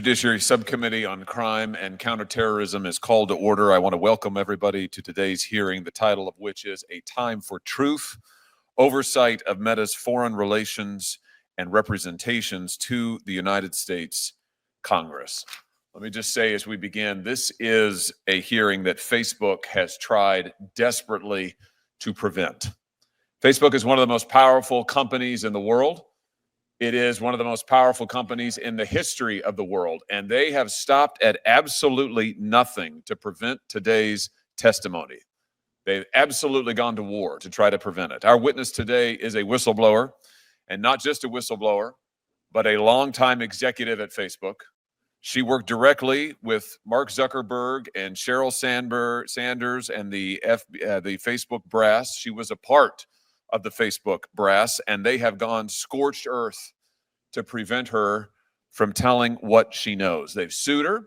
Judiciary Subcommittee on Crime and Counterterrorism is called to order. I want to welcome everybody to today's hearing, the title of which is A Time for Truth, Oversight of Meta's Foreign Relations and Representations to the United States Congress. Let me just say as we begin, this is a hearing that Facebook has tried desperately to prevent. Facebook is one of the most powerful companies in the world. It is one of the most powerful companies in the history of the world, and they have stopped at absolutely nothing to prevent today's testimony. They've absolutely gone to war to try to prevent it. Our witness today is a whistleblower, and not just a whistleblower, but a longtime executive at Facebook. She worked directly with Mark Zuckerberg and Sheryl Sanders and the Facebook brass. She was a part of the Facebook brass, and they have gone scorched earth to prevent her from telling what she knows. They've sued her.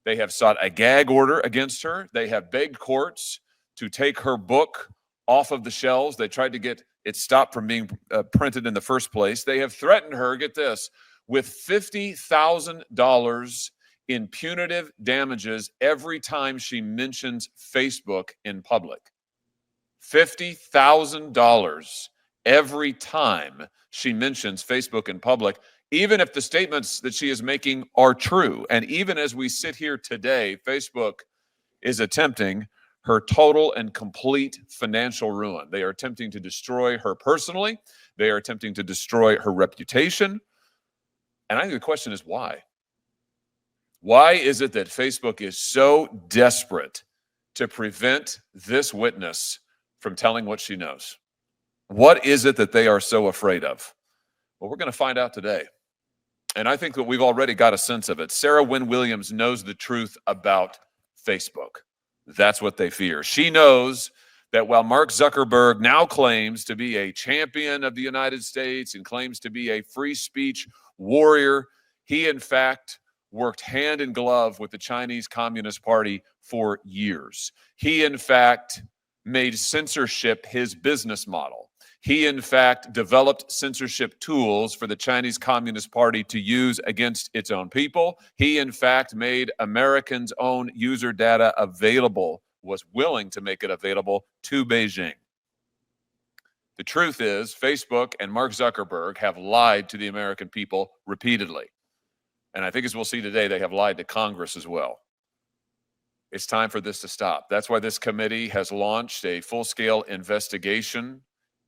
They have sought a gag order against her. They have begged courts to take her book off of the shelves. They tried to get it stopped from being printed in the first place. They have threatened her, get this, with $50,000 in punitive damages every time she mentions Facebook in public. $50,000 every time she mentions Facebook in public, even if the statements that she is making are true. And even as we sit here today, Facebook is attempting her total and complete financial ruin. They are attempting to destroy her personally. They are attempting to destroy her reputation. And I think the question is why? Why is it that Facebook is so desperate to prevent this witness from telling what she knows? What is it that they are so afraid of? Well, we're going to find out today. And I think that we've already got a sense of it. Sarah Wynne Williams knows the truth about Facebook. That's what they fear. She knows that while Mark Zuckerberg now claims to be a champion of the United States and claims to be a free speech warrior, he in fact worked hand in glove with the Chinese Communist Party for years. He in fact made censorship his business model. He, in fact, developed censorship tools for the Chinese Communist Party to use against its own people. He, in fact, made Americans' own user data available, was willing to make it available to Beijing. The truth is, Facebook and Mark Zuckerberg have lied to the American people repeatedly. And I think as we'll see today, they have lied to Congress as well. It's time for this to stop. That's why this committee has launched a full-scale investigation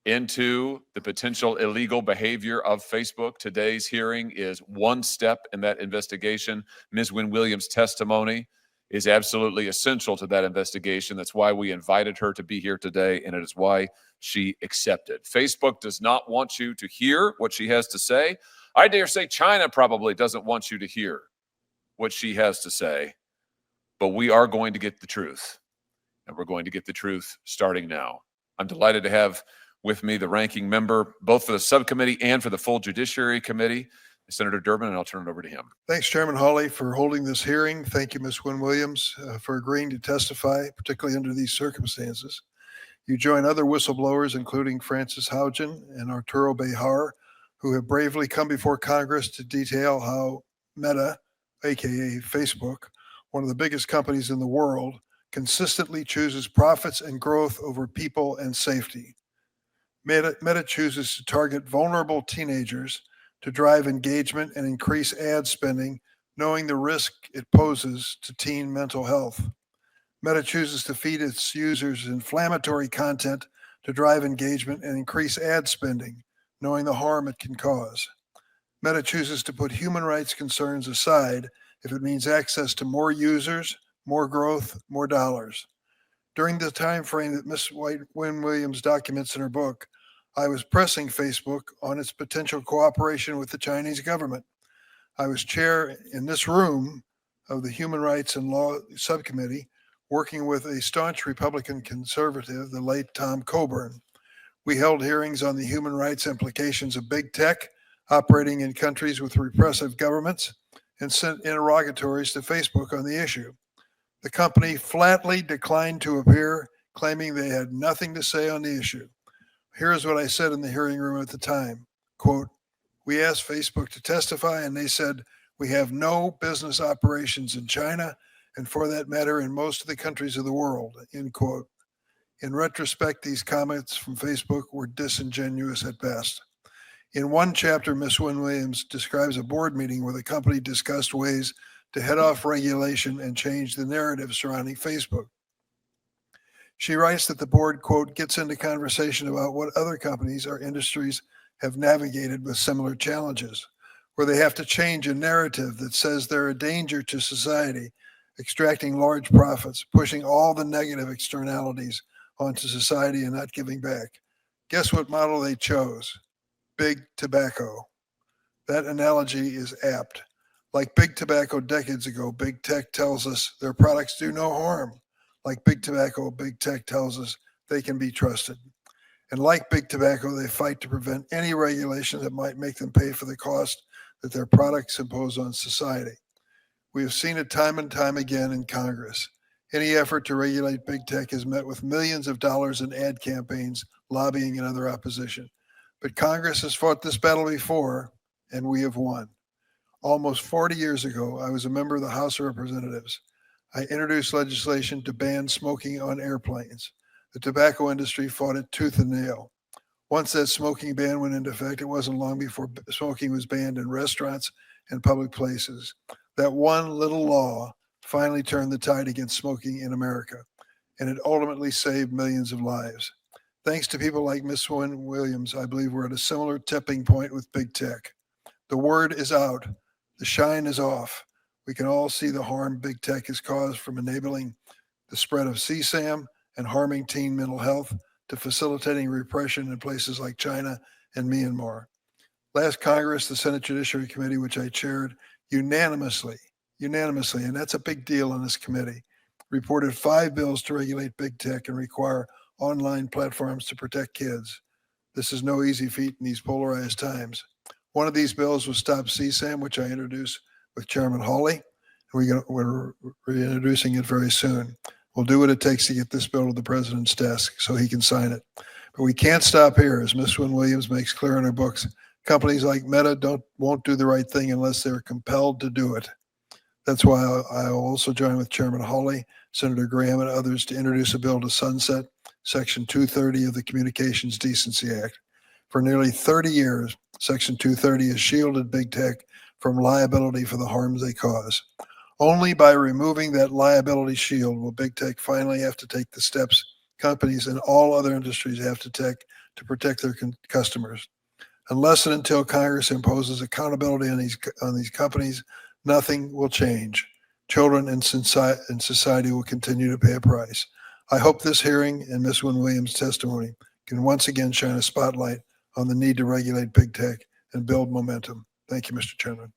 into the potential illegal behavior of Facebook. Today's hearing is one step in that investigation. Ms. Wynne Williams' testimony is absolutely essential to that investigation. That's why we invited her to be here today, and it is why she accepted. Facebook does not want you to hear what she has to say. I dare say China probably doesn't want you to hear what she has to say. But we are going to get the truth, and we're going to get the truth starting now. I'm delighted to have with me the ranking member, both for the subcommittee and for the full Judiciary Committee, Senator Durbin, and I'll turn it over to him. Thanks, Chairman Hawley, for holding this hearing. Thank you, Ms. Wynne Williams, for agreeing to testify, particularly under these circumstances. You join other whistleblowers, including Francis Haugen and Arturo Bejar, who have bravely come before Congress to detail how Meta, aka Facebook, one of the biggest companies in the world, consistently chooses profits and growth over people and safety. Meta chooses to target vulnerable teenagers to drive engagement and increase ad spending, knowing the risk it poses to teen mental health. Meta chooses to feed its users inflammatory content to drive engagement and increase ad spending, knowing the harm it can cause. Meta chooses to put human rights concerns aside if it means access to more users, more growth, more dollars. During the time frame that Ms. Wynne Williams documents in her book, I was pressing Facebook on its potential cooperation with the Chinese government. I was chair in this room of the Human Rights and Law Subcommittee, working with a staunch Republican conservative, the late Tom Coburn. We held hearings on the human rights implications of big tech operating in countries with repressive governments, and sent interrogatories to Facebook on the issue. The company flatly declined to appear, claiming they had nothing to say on the issue. Here's what I said in the hearing room at the time. Quote, "We asked Facebook to testify and they said, We have no business operations in China, and for that matter, in most of the countries of the world, end quote. In retrospect, these comments from Facebook were disingenuous at best. In one chapter, Ms. Wynne Williams describes a board meeting where the company discussed ways to head off regulation and change the narrative surrounding Facebook. She writes that the board, quote, gets into conversation about what other companies or industries have navigated with similar challenges, where they have to change a narrative that says they're a danger to society, extracting large profits, pushing all the negative externalities onto society and not giving back. Guess what model they chose? Big tobacco. That analogy is apt. Like big tobacco decades ago, big tech tells us their products do no harm. Like big tobacco, big tech tells us they can be trusted. And like big tobacco, they fight to prevent any regulation that might make them pay for the cost that their products impose on society. We have seen it time and time again in Congress. Any effort to regulate big tech is met with millions of dollars in ad campaigns, lobbying, and other opposition. But Congress has fought this battle before, and we have won. Almost 40 years ago, I was a member of the House of Representatives. I introduced legislation to ban smoking on airplanes. The tobacco industry fought it tooth and nail. Once that smoking ban went into effect, it wasn't long before smoking was banned in restaurants and public places. That one little law finally turned the tide against smoking in America, and it ultimately saved millions of lives. Thanks to people like Ms. Wynne Williams, I believe we're at a similar tipping point with big tech. The word is out. The shine is off. We can all see the harm big tech has caused, from enabling the spread of CSAM and harming teen mental health to facilitating repression in places like China and Myanmar. Last Congress, the Senate Judiciary Committee, which I chaired, unanimously, and that's a big deal on this committee, reported 5 bills to regulate big tech and require online platforms to protect kids. This is no easy feat in these polarized times. One of these bills was Stop CSAM, which I introduced with Chairman Hawley. We're reintroducing it very soon. We'll do what it takes to get this bill to the president's desk so he can sign it. But we can't stop here, as Ms. Wynne Williams makes clear in her books. Companies like Meta won't do the right thing unless they're compelled to do it. That's why I will also join with Chairman Hawley, Senator Graham, and others to introduce a bill to sunset Section 230 of the Communications Decency Act. For nearly 30 years, Section 230 has shielded big tech from liability for the harms they cause. Only by removing that liability shield will big tech finally have to take the steps companies in all other industries have to take to protect their customers. Unless and until Congress imposes accountability on these companies, nothing will change. Children and society will continue to pay a price. I hope this hearing and Ms. Wynne Williams' testimony can once again shine a spotlight on the need to regulate big tech and build momentum. Thank you, Mr. Chairman.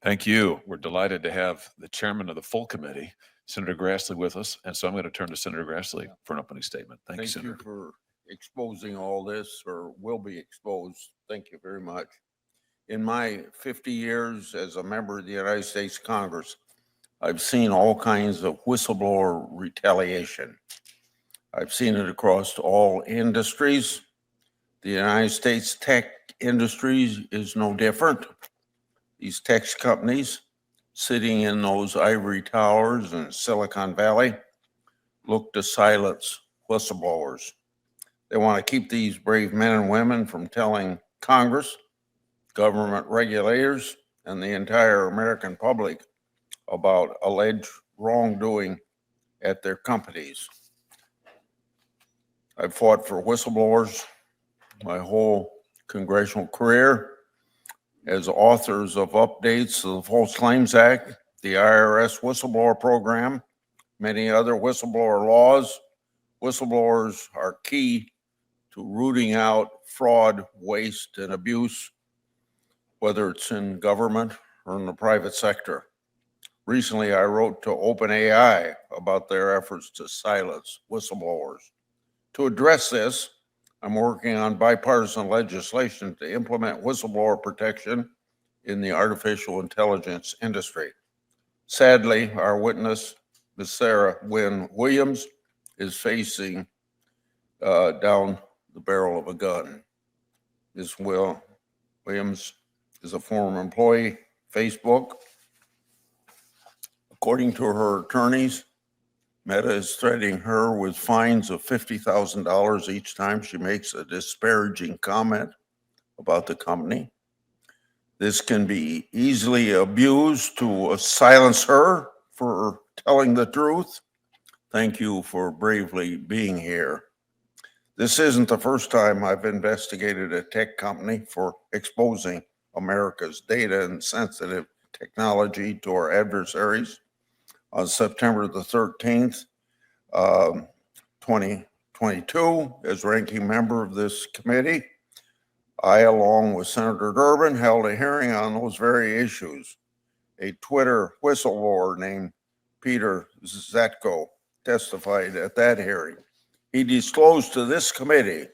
Thank you. We're delighted to have the chairman of the full committee, Senator Grassley, with us. And so I'm going to turn to Senator Grassley for an opening statement. Thank you, Senator. Thank you for exposing all this, or will be exposed. Thank you very much. In my 50 years as a member of the United States Congress, I've seen all kinds of whistleblower retaliation. I've seen it across all industries. The United States tech industry is no different. These tech companies sitting in those ivory towers in Silicon Valley look to silence whistleblowers. They want to keep these brave men and women from telling Congress, government regulators, and the entire American public about alleged wrongdoing at their companies. I've fought for whistleblowers my whole congressional career as authors of updates to the False Claims Act, the IRS whistleblower program, many other whistleblower laws. Whistleblowers are key to rooting out fraud, waste, and abuse, whether it's in government or in the private sector. Recently, I wrote to OpenAI about their efforts to silence whistleblowers. To address this, I'm working on bipartisan legislation to implement whistleblower protection in the artificial intelligence industry. Sadly, our witness, Ms. Sarah Wynne Williams, is facing down the barrel of a gun. Ms. Williams is a former employee Facebook. According to her attorneys, Meta is threatening her with fines of $50,000 each time she makes a disparaging comment about the company. This can be easily abused to silence her for telling the truth. Thank you for bravely being here. This isn't the first time I've investigated a tech company for exposing America's data and sensitive technology to our adversaries. On September the 13th, 2022, as ranking member of this committee, I, along with Senator Durbin, held a hearing on those very issues. A Twitter whistleblower named Peter Zatko testified at that hearing. He disclosed to this committee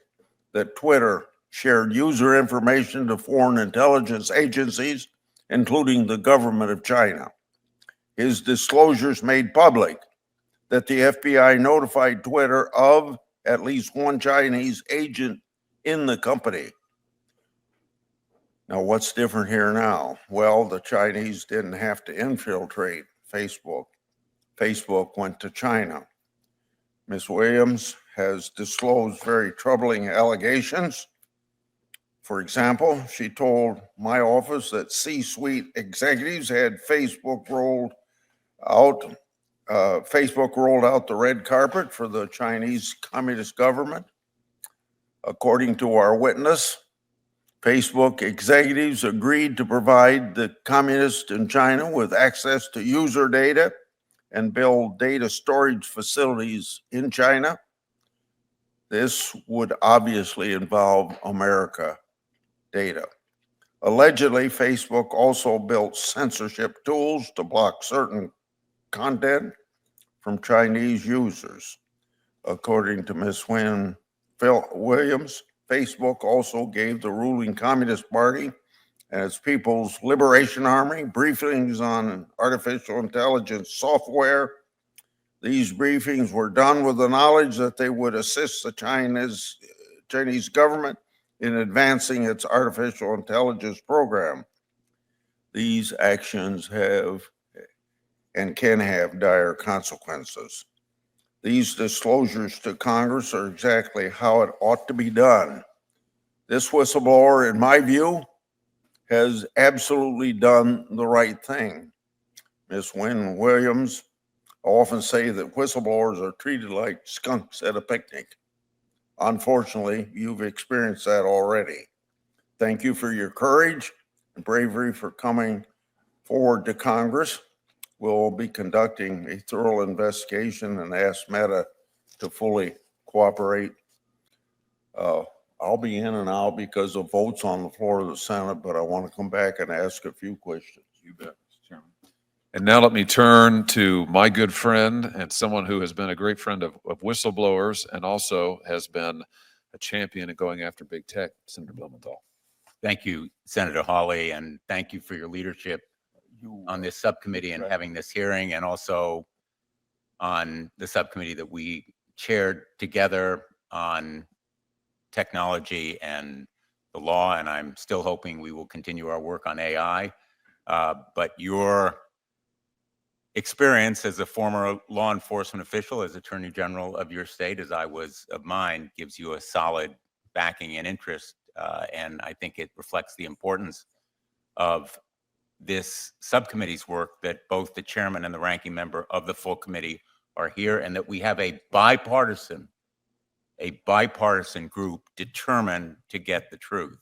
that Twitter shared user information to foreign intelligence agencies, including the government of China. His disclosures made public that the FBI notified Twitter of at least one Chinese agent in the company. Now, what's different here now? Well, the Chinese didn't have to infiltrate Facebook. Facebook went to China. Ms. Williams has disclosed very troubling allegations. For example, she told my office that C-suite executives had Facebook rolled out the red carpet for the Chinese Communist government. According to our witness, Facebook executives agreed to provide the communists in China with access to user data and build data storage facilities in China. This would obviously involve America data. Allegedly, Facebook also built censorship tools to block certain content from Chinese users. According to Ms. Williams, Facebook also gave the ruling Communist Party and its People's Liberation Army briefings on artificial intelligence software. These briefings were done with the knowledge that they would assist the Chinese government in advancing its artificial intelligence program. These actions have and can have dire consequences. These disclosures to Congress are exactly how it ought to be done. This whistleblower, in my view, has absolutely done the right thing. Ms. Wynne Williams, I often say that whistleblowers are treated like skunks at a picnic. Unfortunately, you've experienced that already. Thank you for your courage and bravery for coming forward to Congress. We'll be conducting a thorough investigation and ask Meta to fully cooperate. I'll be in and out because of votes on the floor of the Senate, but I want to come back and ask a few questions. You bet, Mr. Chairman. And now let me turn to my good friend and someone who has been a great friend of whistleblowers and also has been a champion in going after big tech, Senator Blumenthal. Thank you, Senator Hawley, and thank you for your leadership on this subcommittee and having this hearing, and also on the subcommittee that we chaired together on technology and the law. And I'm still hoping we will continue our work on AI. But your experience as a former law enforcement official, as Attorney General of your state, as I was of mine, gives you a solid backing and interest. And I think it reflects the importance of this subcommittee's work, that both the chairman and the ranking member of the full committee are here, and that we have a bipartisan group determined to get the truth.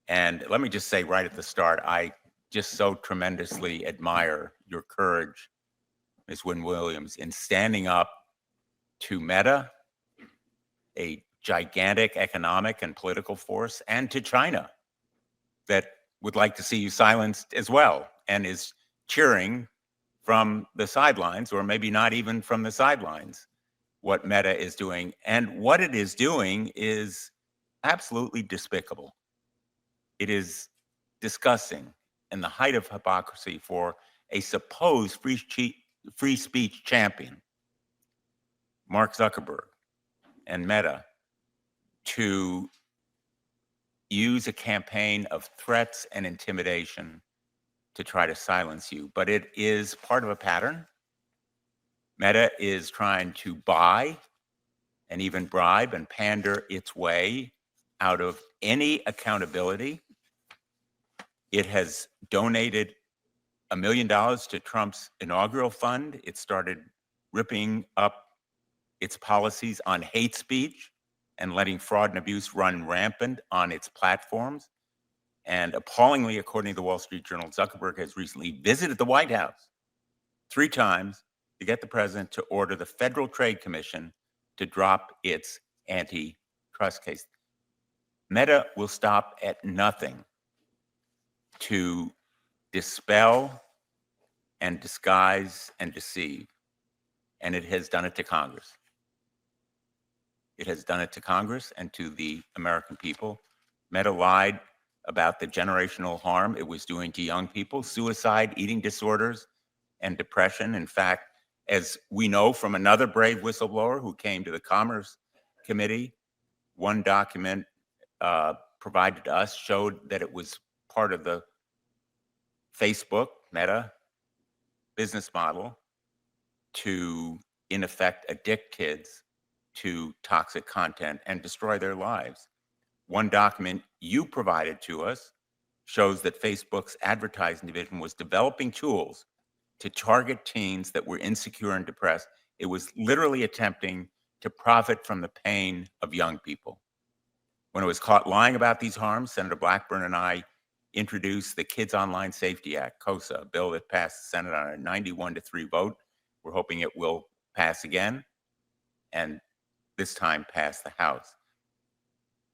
And let me just say right at the start, I just so tremendously admire your courage, Ms. Wynne Williams, in standing up to Meta, a gigantic economic and political force, and to China that would like to see you silenced as well and is cheering from the sidelines, or maybe not even from the sidelines, what Meta is doing. And what it is doing is absolutely despicable. It is disgusting and the height of hypocrisy for a supposed free speech champion, Mark Zuckerberg and Meta, to use a campaign of threats and intimidation to try to silence you, but it is part of a pattern. Meta is trying to buy and even bribe and pander its way out of any accountability. It has donated $1 million to Trump's inaugural fund. It started ripping up its policies on hate speech and letting fraud and abuse run rampant on its platforms. And appallingly, according to the Wall Street Journal, Zuckerberg has recently visited the White House 3 times to get the president to order the Federal Trade Commission to drop its antitrust case. Meta will stop at nothing to dispel and disguise and deceive. And it has done it to Congress. It has done it to Congress and to the American people. Meta lied about the generational harm it was doing to young people, suicide, eating disorders, and depression. In fact, as we know from another brave whistleblower who came to the Commerce Committee, one document provided to us showed that it was part of the Facebook, Meta, business model to, in effect, addict kids to toxic content and destroy their lives. One document you provided to us shows that Facebook's advertising division was developing tools to target teens that were insecure and depressed. It was literally attempting to profit from the pain of young people. When it was caught lying about these harms, Senator Blackburn and I introduced the Kids Online Safety Act, KOSA, a bill that passed the Senate on a 91-3 vote. We're hoping it will pass again, and this time pass the House.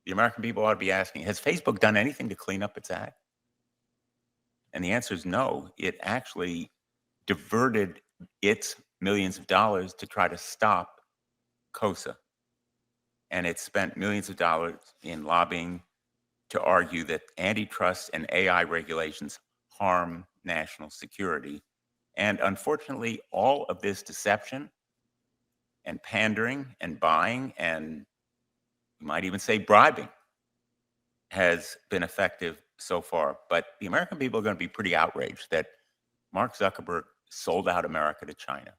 The American people ought to be asking, has Facebook done anything to clean up its act? And the answer is no. It actually diverted its millions of dollars to try to stop KOSA. And it spent millions of dollars in lobbying to argue that antitrust and AI regulations harm national security. And unfortunately, all of this deception and pandering and buying, and you might even say bribing, has been effective so far. But the American people are going to be pretty outraged that Mark Zuckerberg sold out America to China,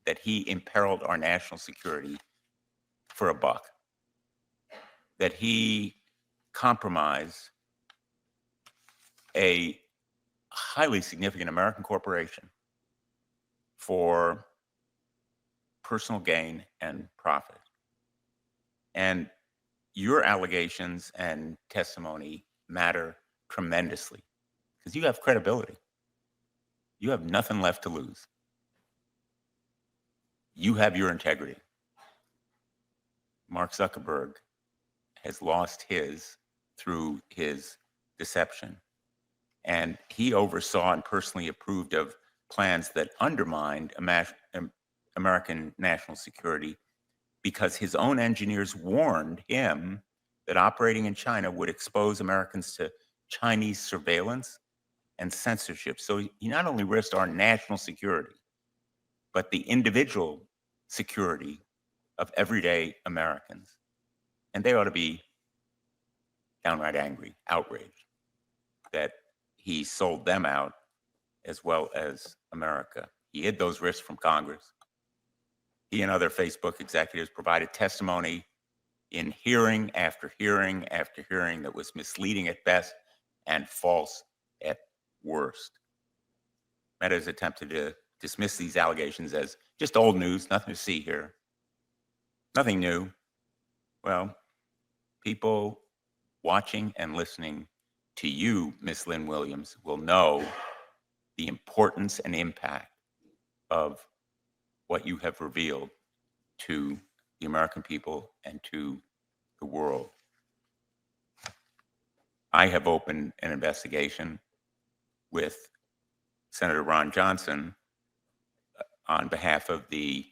that he imperiled our national security for a buck, that he compromised a highly significant American corporation for personal gain and profit. And your allegations and testimony matter tremendously because you have credibility. You have nothing left to lose. You have your integrity. Mark Zuckerberg has lost his through his deception. And he oversaw and personally approved of plans that undermined American national security because his own engineers warned him that operating in China would expose Americans to Chinese surveillance and censorship. So he not only risked our national security, but the individual security of everyday Americans. And they ought to be downright angry, outraged that he sold them out as well as America. He hid those risks from Congress. He and other Facebook executives provided testimony in hearing after hearing after hearing that was misleading at best and false at worst. Meta has attempted to dismiss these allegations as just old news, nothing to see here, nothing new. Well, people watching and listening to you, Ms. Lynn Williams, will know the importance and impact of what you have revealed to the American people and to the world. I have opened an investigation with Senator Ron Johnson on behalf of the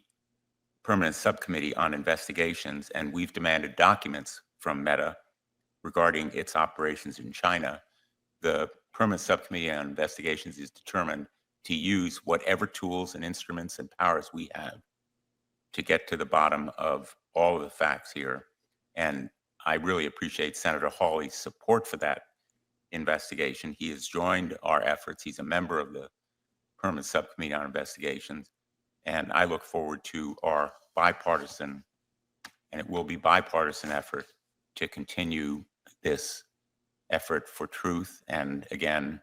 Permanent Subcommittee on Investigations, and we've demanded documents from Meta regarding its operations in China. The Permanent Subcommittee on Investigations is determined to use whatever tools and instruments and powers we have to get to the bottom of all of the facts here. And I really appreciate Senator Hawley's support for that investigation. He has joined our efforts. He's a member of the Permanent Subcommittee on Investigations. And I look forward to our bipartisan, and it will be bipartisan effort to continue this effort for truth. And again,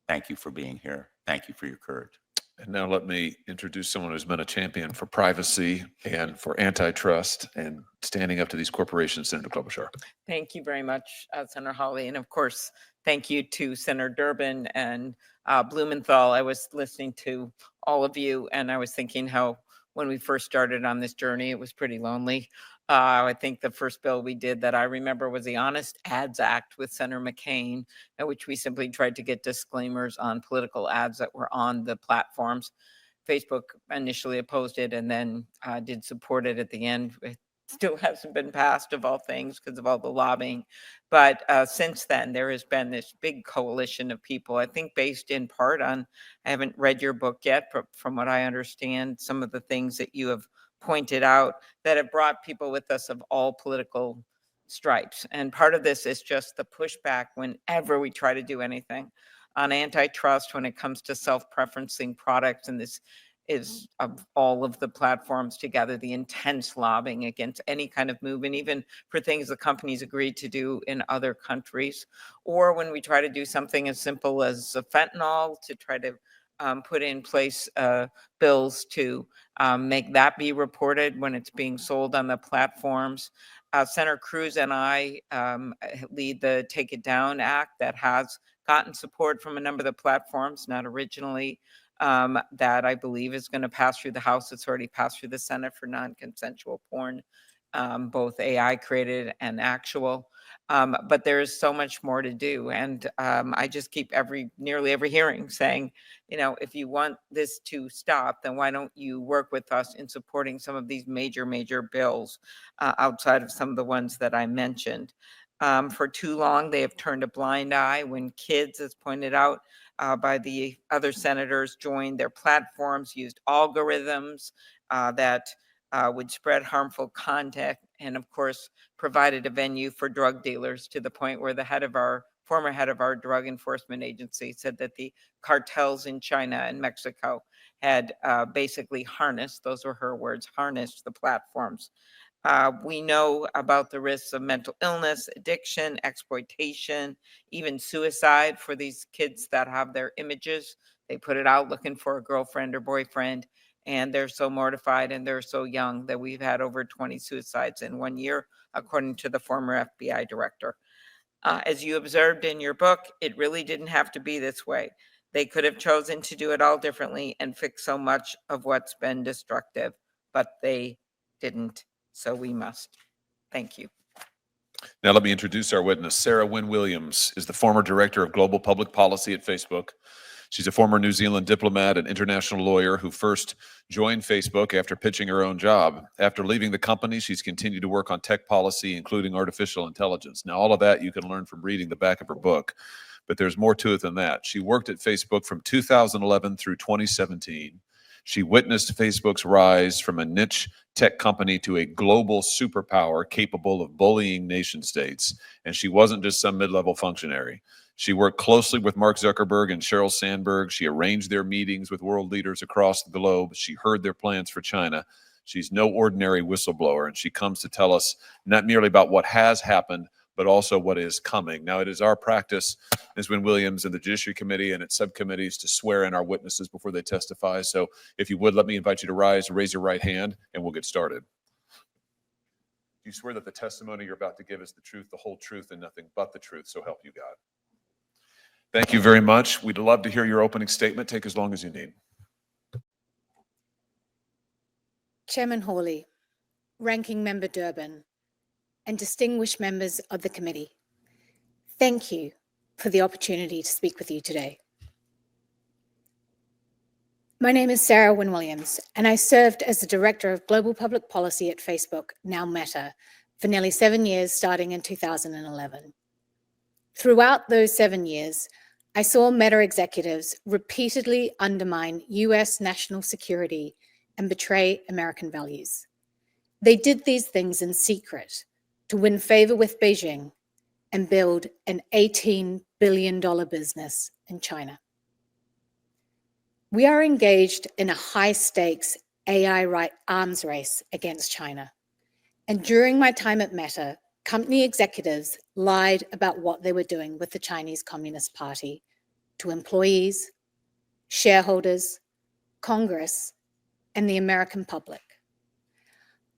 thank you for being here. Thank you for your courage. And now let me introduce someone who's been a champion for privacy and for antitrust and standing up to these corporations, Senator Klobuchar. Thank you very much, Senator Hawley. And of course, thank you to Senator Durbin and Blumenthal. I was listening to all of you, and I was thinking how when we first started on this journey, it was pretty lonely. I think the first bill we did that I remember was the Honest Ads Act with Senator McCain, in which we simply tried to get disclaimers on political ads that were on the platforms. Facebook initially opposed it and then did support it at the end. It still hasn't been passed, of all things, because of all the lobbying. But since then, there has been this big coalition of people, I think based in part on, I haven't read your book yet, but from what I understand, some of the things that you have pointed out that have brought people with us of all political stripes. And part of this is just the pushback whenever we try to do anything on antitrust when it comes to self-preferencing products. And this is of all of the platforms together, the intense lobbying against any kind of movement, even for things the companies agreed to do in other countries. Or when we try to do something as simple as fentanyl, to try to put in place bills to make that be reported when it's being sold on the platforms. Senator Cruz and I lead the Take It Down Act that has gotten support from a number of the platforms, not originally, that I believe is going to pass through the House. It's already passed through the Senate for non-consensual porn, both AI created and actual. But there is so much more to do. And I just keep nearly every hearing saying, if you want this to stop, then why don't you work with us in supporting some of these major, major bills outside of some of the ones that I mentioned. For too long, they have turned a blind eye when kids, as pointed out by the other senators, joined their platforms, used algorithms that would spread harmful content, and of course, provided a venue for drug dealers, to the point where the former head of our drug enforcement agency said that the cartels in China and Mexico had basically harnessed, those were her words, harnessed the platforms. We know about the risks of mental illness, addiction, exploitation, even suicide for these kids that have their images. They put it out looking for a girlfriend or boyfriend, and they're so mortified and they're so young that we've had over 20 suicides in 1 year, according to the former FBI director. As you observed in your book, it really didn't have to be this way. They could have chosen to do it all differently and fix so much of what's been destructive, but they didn't. So we must. Thank you. Now let me introduce our witness. Sarah Wynne Williams is the former director of global public policy at Facebook. She's a former New Zealand diplomat and international lawyer who first joined Facebook after pitching her own job. After leaving the company, she's continued to work on tech policy, including artificial intelligence. Now, all of that you can learn from reading the back of her book, but there's more to it than that. She worked at Facebook from 2011 through 2017. She witnessed Facebook's rise from a niche tech company to a global superpower capable of bullying nation states. And she wasn't just some mid-level functionary. She worked closely with Mark Zuckerberg and Sheryl Sandberg. She arranged their meetings with world leaders across the globe. She heard their plans for China. She's no ordinary whistleblower, and she comes to tell us not merely about what has happened, but also what is coming. Now, it is our practice, Ms. Wynne Williams, and the Judiciary Committee and its subcommittees to swear in our witnesses before they testify. So if you would, let me invite you to rise, raise your right hand, and we'll get started. Do you swear that the testimony you're about to give is the truth, the whole truth, and nothing but the truth, so help you God? Thank you very much. We'd love to hear your opening statement. Take as long as you need. Chairman Hawley, Ranking Member Durbin, and distinguished members of the committee, thank you for the opportunity to speak with you today. My name is Sarah Wynne Williams, and I served as the Director of Global Public Policy at Facebook, now Meta, for nearly 7 years, starting in 2011. Throughout those 7 years, I saw Meta executives repeatedly undermine US national security and betray American values. They did these things in secret to win favor with Beijing and build an $18 billion business in China. We are engaged in a high-stakes AI arms race against China. And during my time at Meta, company executives lied about what they were doing with the Chinese Communist Party to employees, shareholders, Congress, and the American public.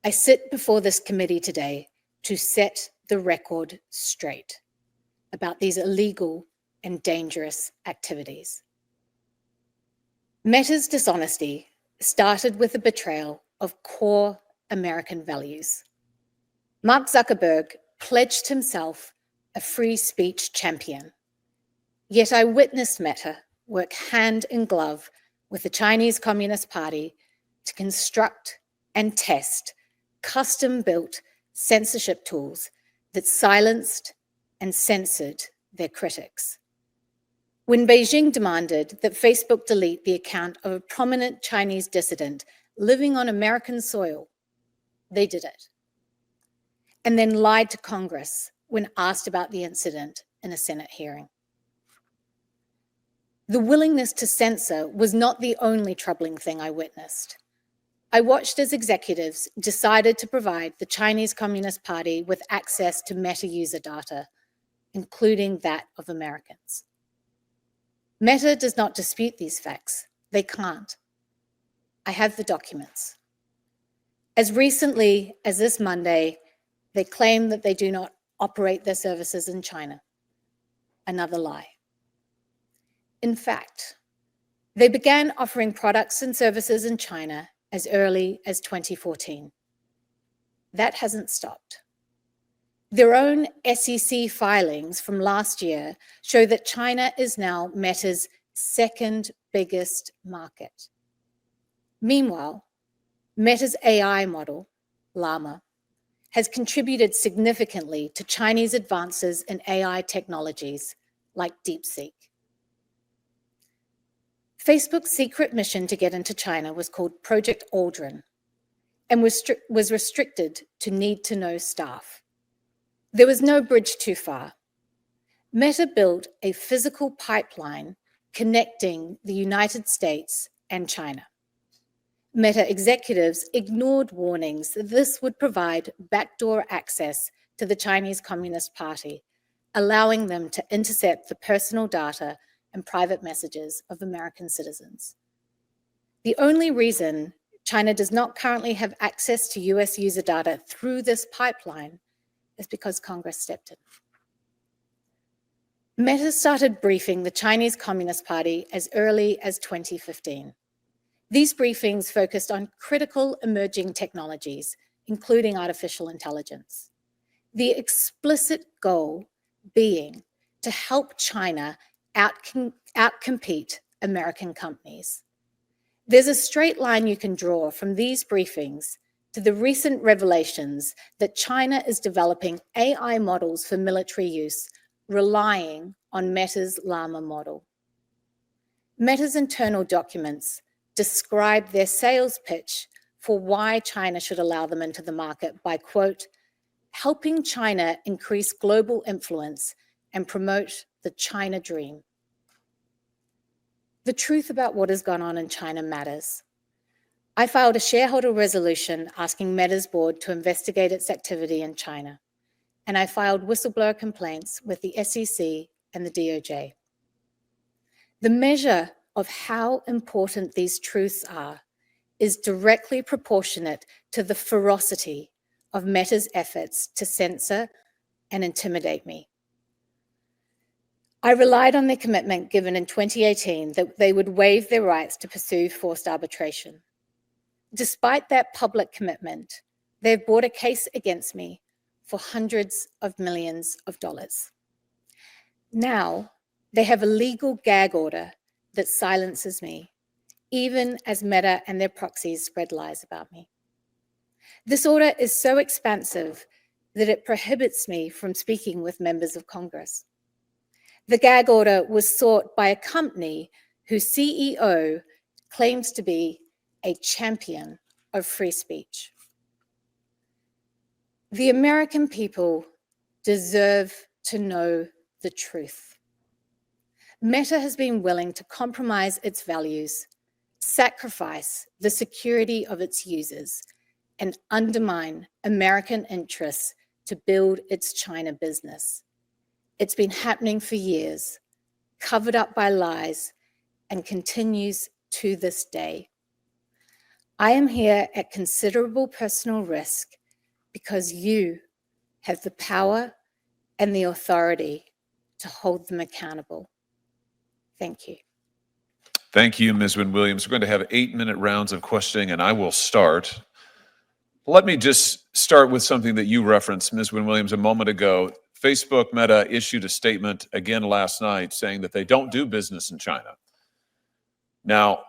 I sit before this committee today to set the record straight about these illegal and dangerous activities. Meta's dishonesty started with the betrayal of core American values. Mark Zuckerberg pledged himself a free speech champion. Yet I witnessed Meta work hand in glove with the Chinese Communist Party to construct and test custom-built censorship tools that silenced and censored their critics. When Beijing demanded that Facebook delete the account of a prominent Chinese dissident living on American soil, they did it, and then lied to Congress when asked about the incident in a Senate hearing. The willingness to censor was not the only troubling thing I witnessed. I watched as executives decided to provide the Chinese Communist Party with access to Meta user data, including that of Americans. Meta does not dispute these facts. They can't. I have the documents. As recently as this Monday, they claim that they do not operate their services in China. Another lie. In fact, they began offering products and services in China as early as 2014. That hasn't stopped. Their own SEC filings from last year show that China is now Meta's second biggest market. Meanwhile, Meta's AI model, Llama, has contributed significantly to Chinese advances in AI technologies like DeepSeek. Facebook's secret mission to get into China was called Project Aldrin and was restricted to need-to-know staff. There was no bridge too far. Meta built a physical pipeline connecting the United States and China. Meta executives ignored warnings that this would provide backdoor access to the Chinese Communist Party, allowing them to intercept the personal data and private messages of American citizens. The only reason China does not currently have access to US user data through this pipeline is because Congress stepped in. Meta started briefing the Chinese Communist Party as early as 2015. These briefings focused on critical emerging technologies, including artificial intelligence. The explicit goal being to help China outcompete American companies. There's a straight line you can draw from these briefings to the recent revelations that China is developing AI models for military use, relying on Meta's Llama model. Meta's internal documents describe their sales pitch for why China should allow them into the market by, quote, helping China increase global influence and promote the China dream. The truth about what has gone on in China matters. I filed a shareholder resolution asking Meta's board to investigate its activity in China, and I filed whistleblower complaints with the SEC and the DOJ. The measure of how important these truths are is directly proportionate to the ferocity of Meta's efforts to censor and intimidate me. I relied on their commitment given in 2018 that they would waive their rights to pursue forced arbitration. Despite that public commitment, they've brought a case against me for hundreds of millions of dollars. Now, they have a legal gag order that silences me, even as Meta and their proxies spread lies about me. This order is so expansive that it prohibits me from speaking with members of Congress. The gag order was sought by a company whose CEO claims to be a champion of free speech. The American people deserve to know the truth. Meta has been willing to compromise its values, sacrifice the security of its users, and undermine American interests to build its China business. It's been happening for years, covered up by lies, and continues to this day. I am here at considerable personal risk because you have the power and the authority to hold them accountable. Thank you. Thank you, Ms. Wynne-Williams. We're going to have 8-minute rounds of questioning, and I will start. Let me just start with something that you referenced, Ms. Wynne-Williams, a moment ago. Facebook Meta issued a statement again last night saying that they don't do business in China. Now,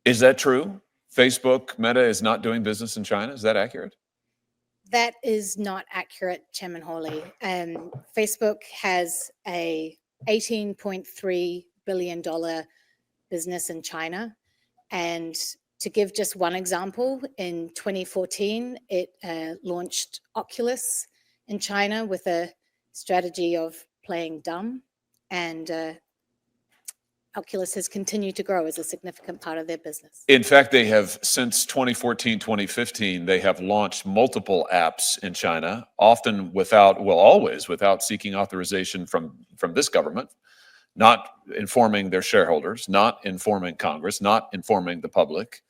is that true? Facebook Meta is not doing business in China? Is that accurate? That is not accurate, Chairman Hawley. Facebook has a $18.3 billion business in China. And to give just one example, in 2014, it launched Oculus in China with a strategy of playing dumb. And Oculus has continued to grow as a significant part of their business. In fact, they have, since 2014, 2015, they have launched multiple apps in China, often without, well, always without seeking authorization from this government, not informing their shareholders, not informing Congress, not informing the public.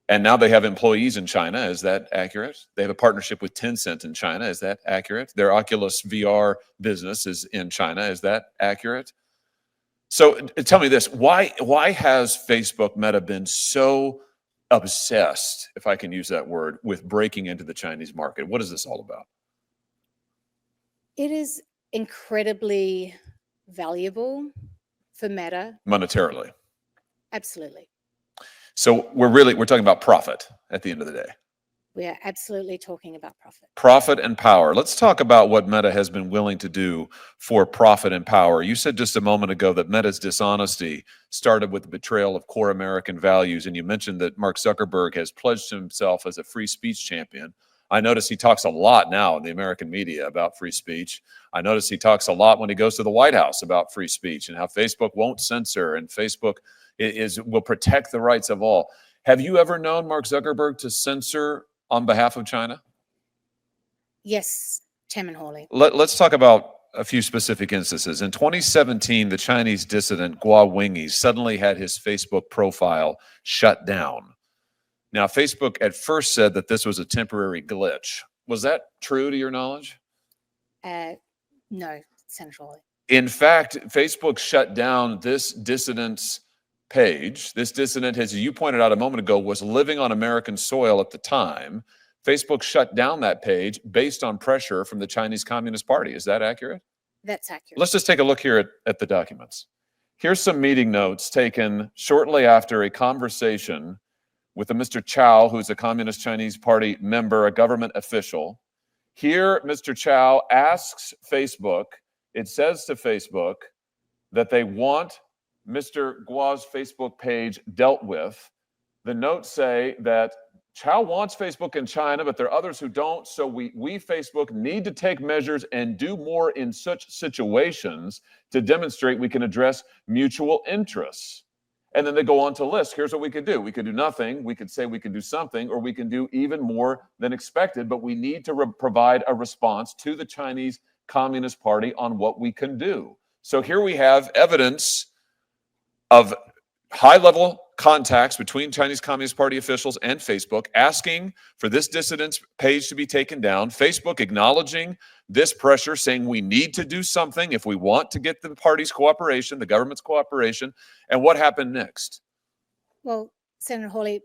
And now they have employees in China. Is that accurate? They have a partnership with Tencent in China. Is that accurate? Their Oculus VR business is in China. Is that accurate? So tell me this, why has Facebook Meta been so obsessed, if I can use that word, with breaking into the Chinese market? What is this all about? It is incredibly valuable for Meta. Monetarily. Absolutely. So we're talking about profit at the end of the day. We are absolutely talking about profit. Profit and power. Let's talk about what Meta has been willing to do for profit and power. You said just a moment ago that Meta's dishonesty started with the betrayal of core American values, and you mentioned that Mark Zuckerberg has pledged himself as a free speech champion. I notice he talks a lot now in the American media about free speech. I notice he talks a lot when he goes to the White House about free speech and how Facebook won't censor and Facebook will protect the rights of all. Have you ever known Mark Zuckerberg to censor on behalf of China? Yes, Chairman Hawley. Let's talk about a few specific instances. In 2017, the Chinese dissident Gua Wingyi suddenly had his Facebook profile shut down. Now, Facebook at first said that this was a temporary glitch. Was that true to your knowledge? No, Senator Hawley. In fact, Facebook shut down this dissident's page. This dissident, as you pointed out a moment ago, was living on American soil at the time. Facebook shut down that page based on pressure from the Chinese Communist Party. Is that accurate? That's accurate. Let's just take a look here at the documents. Here's some meeting notes taken shortly after a conversation with a Mr. Chow, who's a Communist Chinese Party member, a government official. Here, Mr. Chow asks Facebook, it says to Facebook that they want Mr. Gua's Facebook page dealt with. The notes say that Chow wants Facebook in China, but there are others who don't. So we Facebook need to take measures and do more in such situations to demonstrate we can address mutual interests. And then they go on to list, here's what we could do. We could do nothing. We could say we can do something, or we can do even more than expected, but we need to provide a response to the Chinese Communist Party on what we can do. So here we have evidence of high-level contacts between Chinese Communist Party officials and Facebook asking for this dissident's page to be taken down, Facebook acknowledging this pressure, saying we need to do something if we want to get the party's cooperation, the government's cooperation. And what happened next? Well, Senator Hawley,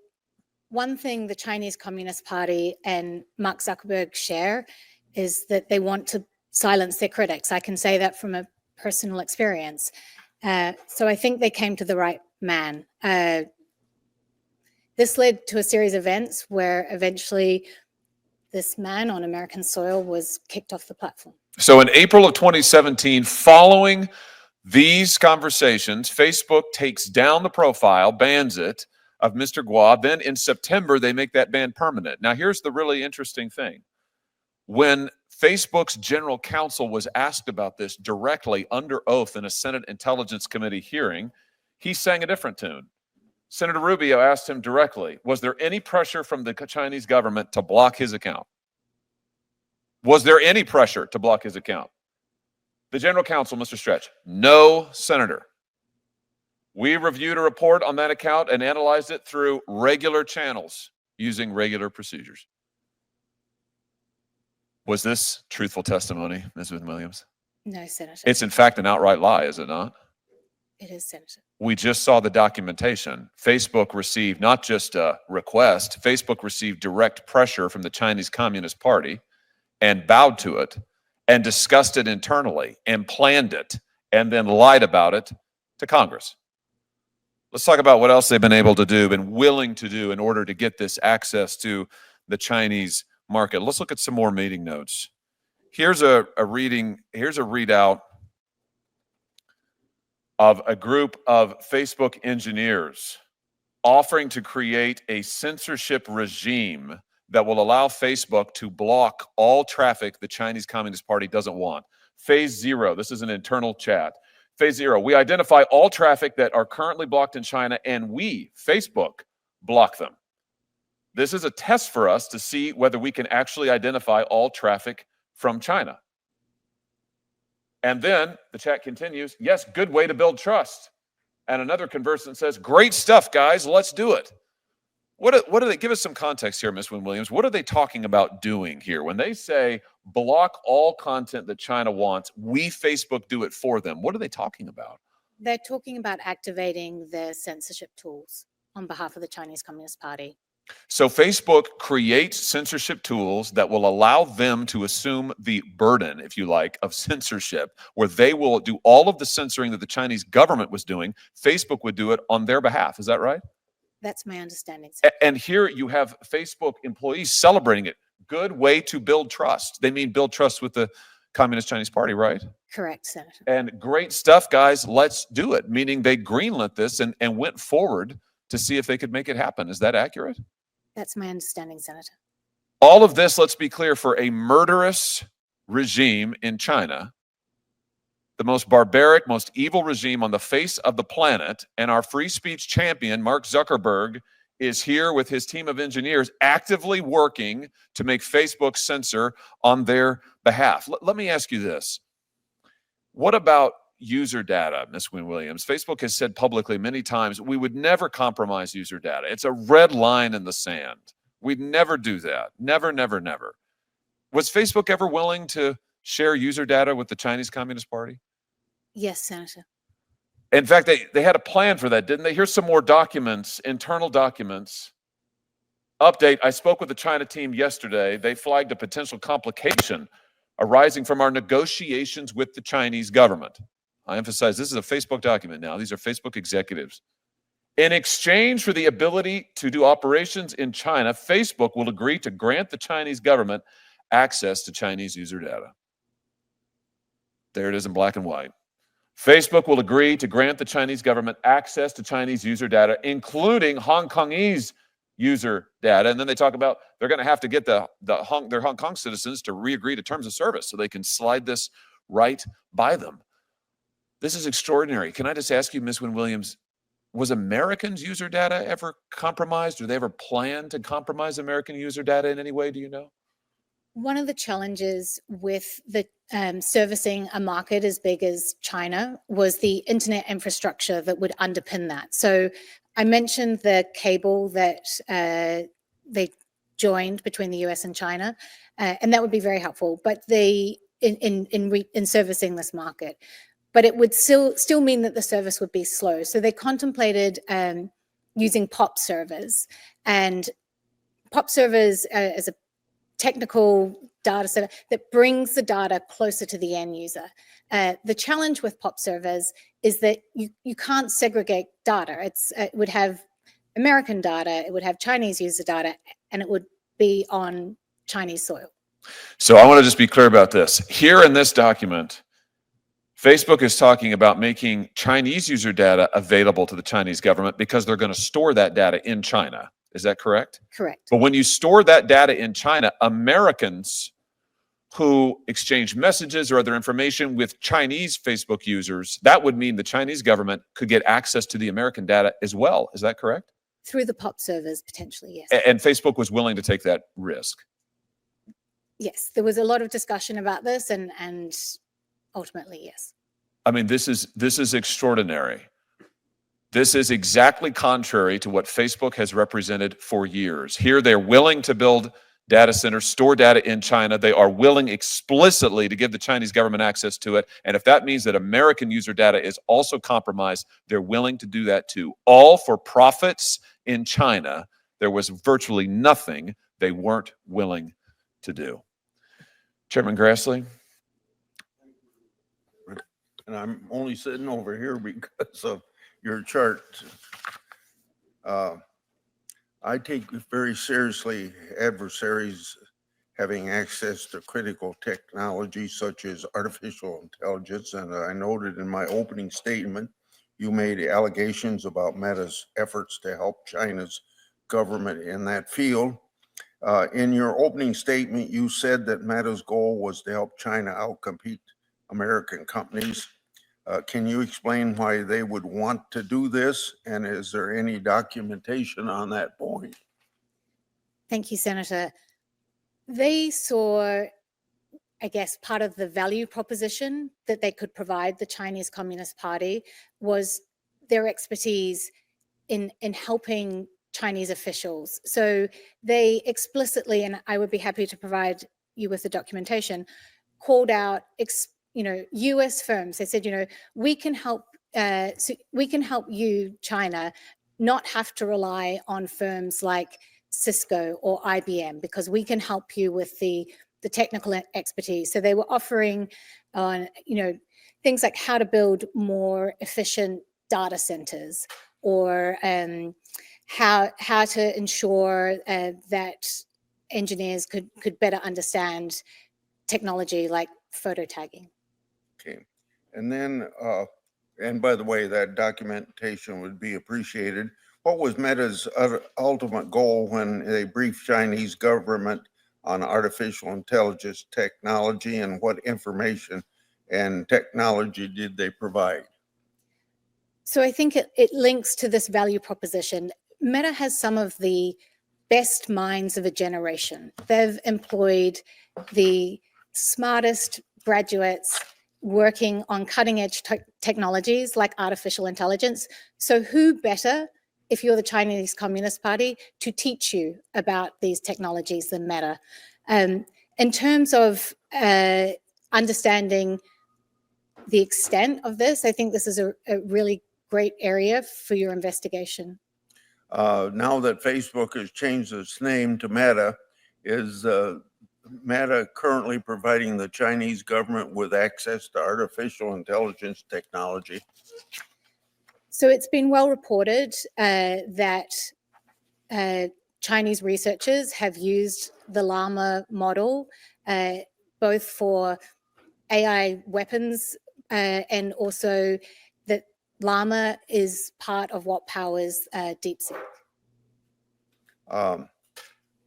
one thing the Chinese Communist Party and Mark Zuckerberg share is that they want to silence their critics. I can say that from a personal experience. So I think they came to the right man. This led to a series of events where eventually this man on American soil was kicked off the platform. So in April of 2017, following these conversations, Facebook takes down the profile, bans it, of Mr. Gua. Then in September, they make that ban permanent. Now, here's the really interesting thing. When Facebook's general counsel was asked about this directly under oath in a Senate Intelligence Committee hearing. He sang a different tune. Senator Rubio asked him directly, was there any pressure from the Chinese government to block his account? Was there any pressure to block his account? The general counsel, Mr. Stretch, no, Senator. We reviewed a report on that account and analyzed it through regular channels using regular procedures. Was this truthful testimony, Ms. Williams? No, Senator. It's in fact an outright lie, is it not? It is, Senator. We just saw the documentation. Facebook received not just a request, Facebook received direct pressure from the Chinese Communist Party and bowed to it and discussed it internally and planned it and then lied about it to Congress. Let's talk about what else they've been able to do and willing to do in order to get this access to the Chinese market. Let's look at some more meeting notes. Here's a readout of a group of Facebook engineers offering to create a censorship regime that will allow Facebook to block all traffic the Chinese Communist Party doesn't want. Phase 0, this is an internal chat. Phase 0, we identify all traffic that are currently blocked in China and we, Facebook, block them. This is a test for us to see whether we can actually identify all traffic from China. And then the chat continues, yes, good way to build trust. And another conversant says, great stuff, guys, let's do it. What do they, give us some context here, Ms. Wynne Williams. What are they talking about doing here? When they say block all content that China wants, we, Facebook, do it for them. What are they talking about? They're talking about activating their censorship tools on behalf of the Chinese Communist Party. So Facebook creates censorship tools that will allow them to assume the burden, if you like, of censorship, where they will do all of the censoring that the Chinese government was doing. Facebook would do it on their behalf. Is that right? That's my understanding. And here you have Facebook employees celebrating it. Good way to build trust. They mean build trust with the Communist Chinese Party, right? Correct, Senator. And great stuff, guys. Let's do it. Meaning they greenlit this and went forward to see if they could make it happen. Is that accurate? That's my understanding, Senator. All of this, let's be clear, for a murderous regime in China, the most barbaric, most evil regime on the face of the planet, and our free speech champion, Mark Zuckerberg, is here with his team of engineers actively working to make Facebook censor on their behalf. Let me ask you this. What about user data, Ms. Wynne Williams? Facebook has said publicly many times, we would never compromise user data. It's a red line in the sand. We'd never do that. Never, never, never. Was Facebook ever willing to share user data with the Chinese Communist Party? Yes, Senator. In fact, they had a plan for that, didn't they? Here's some more documents, internal documents. Update, I spoke with the China team yesterday. They flagged a potential complication arising from our negotiations with the Chinese government. I emphasize this is a Facebook document now. These are Facebook executives. In exchange for the ability to do operations in China, Facebook will agree to grant the Chinese government access to Chinese user data. There it is in black and white. Facebook will agree to grant the Chinese government access to Chinese user data, including Hong Kongese user data. And then they talk about they're going to have to get their Hong Kong citizens to re-agree to terms of service so they can slide this right by them. This is extraordinary. Can I just ask you, Ms. Wynne Williams, was Americans' user data ever compromised? Or they ever planned to compromise American user data in any way? Do you know? One of the challenges with the servicing a market as big as China was the internet infrastructure that would underpin that. So I mentioned the cable that they joined between the US and China, and that would be very helpful. But in servicing this market, but it would still mean that the service would be slow. So they contemplated using POP servers, and POP servers as a technical data center that brings the data closer to the end user. The challenge with POP servers is that you can't segregate data. It would have American data, it would have Chinese user data, and it would be on Chinese soil. So I want to just be clear about this. Here in this document, Facebook is talking about making Chinese user data available to the Chinese government because they're going to store that data in China. Is that correct? Correct. But when you store that data in China, Americans who exchange messages or other information with Chinese Facebook users, that would mean the Chinese government could get access to the American data as well. Is that correct? Through the POP servers, potentially, yes. And Facebook was willing to take that risk. Yes, there was a lot of discussion about this, and ultimately, yes. I mean, this is extraordinary. This is exactly contrary to what Facebook has represented for years. Here, they're willing to build data centers, store data in China. They are willing explicitly to give the Chinese government access to it. And if that means that American user data is also compromised, they're willing to do that too. All for profits in China. There was virtually nothing they weren't willing to do. Chairman Grassley? And I'm only sitting over here because of your chart. I take very seriously adversaries having access to critical technology such as artificial intelligence. And I noted in my opening statement, you made allegations about Meta's efforts to help China's government in that field. In your opening statement, you said that Meta's goal was to help China outcompete American companies. Can you explain why they would want to do this? And is there any documentation on that point? Thank you, Senator. They saw, I guess, part of the value proposition that they could provide the Chinese Communist Party was their expertise in helping Chinese officials. So they explicitly, and I would be happy to provide you with the documentation, called out US firms. They said, we can help you, China, not have to rely on firms like Cisco or IBM, because we can help you with the technical expertise. So they were offering on, things like how to build more efficient data centers, or how to ensure that engineers could better understand technology like photo tagging. Okay. And then, and by the way, that documentation would be appreciated. What was Meta's ultimate goal when they briefed Chinese government on artificial intelligence technology, and what information and technology did they provide? So I think it links to this value proposition. Meta has some of the best minds of a generation. They've employed the smartest graduates working on cutting edge technologies like artificial intelligence. So who better, if you're the Chinese Communist Party, to teach you about these technologies than Meta? In terms of understanding the extent of this, I think this is a really great area for your investigation. Now that Facebook has changed its name to Meta, is Meta currently providing the Chinese government with access to artificial intelligence technology? So it's been well reported that Chinese researchers have used the Llama model both for AI weapons and also that Llama is part of what powers DeepSeek.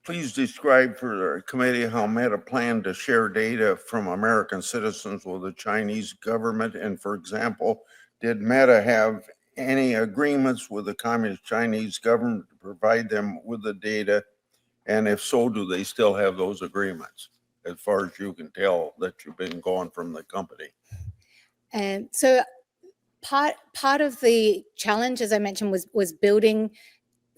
Please describe for the committee how Meta planned to share data from American citizens with the Chinese government. And for example, did Meta have any agreements with the Communist Chinese government to provide them with the data? And if so, do they still have those agreements, as far as you can tell that you've been gone from the company? And so part of the challenge, as I mentioned, was building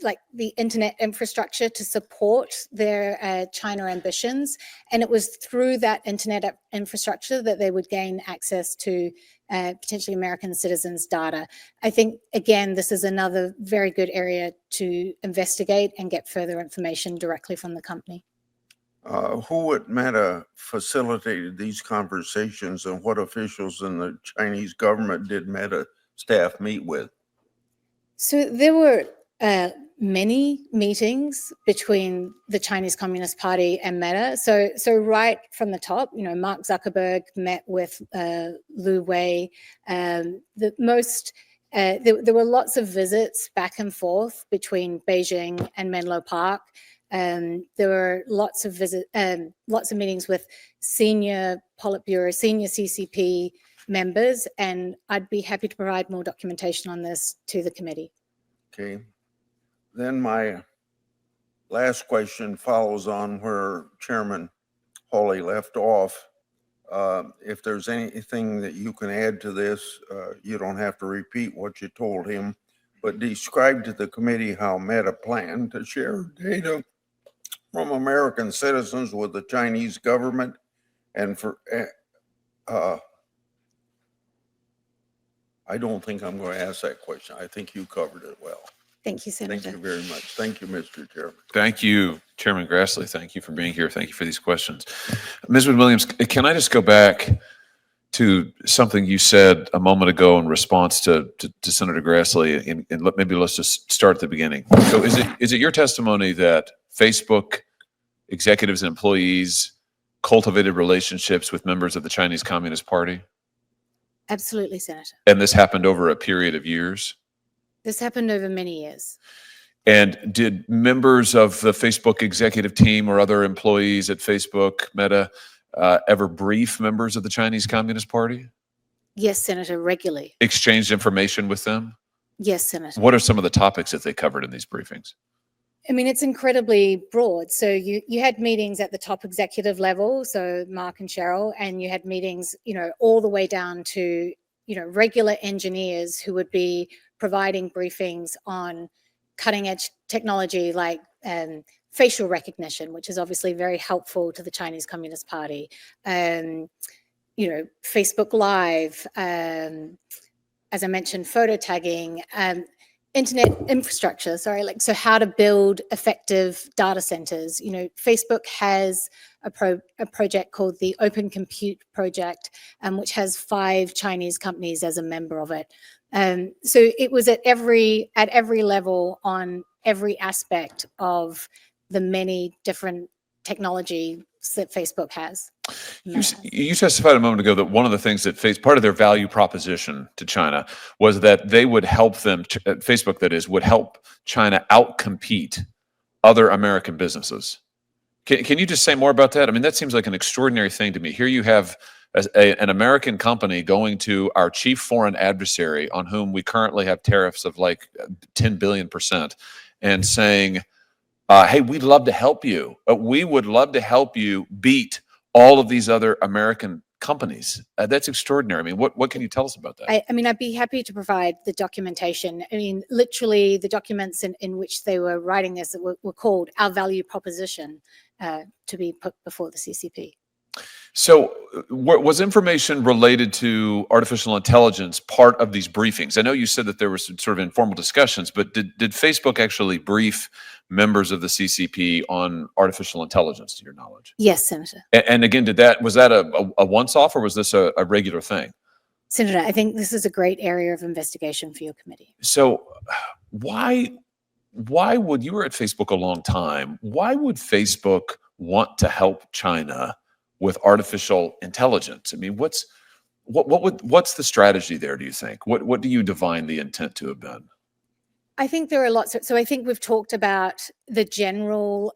like the internet infrastructure to support their China ambitions. And it was through that internet infrastructure that they would gain access to potentially American citizens' data. I think, again, this is another very good area to investigate and get further information directly from the company. Who at Meta facilitated these conversations, and what officials in the Chinese government did Meta staff meet with? So there were many meetings between the Chinese Communist Party and Meta. So right from the top, Mark Zuckerberg met with Lu Wei. There were lots of visits back and forth between Beijing and Menlo Park. There were lots of lots of meetings with senior Politburo, senior CCP members, and I'd be happy to provide more documentation on this to the committee. Okay. Then my last question follows on where Chairman Hawley left off. If there's anything that you can add to this, you don't have to repeat what you told him, but describe to the committee how Meta planned to share data from American citizens with the Chinese government. And for, I don't think I'm going to ask that question. I think you covered it well. Thank you, Thank Senator. you very much. Thank you, Mr. Chairman. Thank you, Chairman Grassley. Thank you for being here. Thank you for these questions. Ms. Williams, can I just go back to something you said a moment ago in response to Senator Grassley, and maybe let's just start at the beginning. So is it your testimony that Facebook executives and employees cultivated relationships with members of the Chinese Communist Party? Absolutely, Senator. And this happened over a period of years? This happened over many years. And did members of the Facebook executive team or other employees at Facebook, Meta, ever brief members of the Chinese Communist Party? Yes, Senator, regularly. Exchanged information with them? Yes, Senator. What are some of the topics that they covered in these briefings? I mean, it's incredibly broad. So you had meetings at the top executive level, so Mark and Cheryl, and you had meetings, all the way down to, regular engineers who would be providing briefings on cutting edge technology like facial recognition, which is obviously very helpful to the Chinese Communist Party. Facebook Live, as I mentioned, photo tagging, internet infrastructure, so how to build effective data centers. Facebook has a project called the Open Compute Project, which has 5 Chinese companies as a member of it. So it was at every level on every aspect of the many different technologies that Facebook has. You testified a moment ago that one of the things that part of their value proposition to China was that they would help them, Facebook that is, would help China outcompete other American businesses. Can you just say more about that? I mean, that seems like an extraordinary thing to me. Here you have an American company going to our chief foreign adversary on whom we currently have tariffs of like 10 billion% and saying, hey, we'd love to help you. We would love to help you beat all of these other American companies. That's extraordinary. I mean, what can you tell us about that? I mean, I'd be happy to provide the documentation. I mean, literally the documents in which they were writing this were called our value proposition to be put before the CCP. So was information related to artificial intelligence part of these briefings? I know you said that there were some sort of informal discussions, but did Facebook actually brief members of the CCP on artificial intelligence, to your knowledge? Yes, Senator. And again, was that a once-off, or was this a regular thing? Senator, I think this is a great area of investigation for your committee. So why would, you were at Facebook a long time, why would Facebook want to help China with artificial intelligence? I mean, what's the strategy there, do you think? What do you divine the intent to have been? I think there are lots so I think we've talked about the general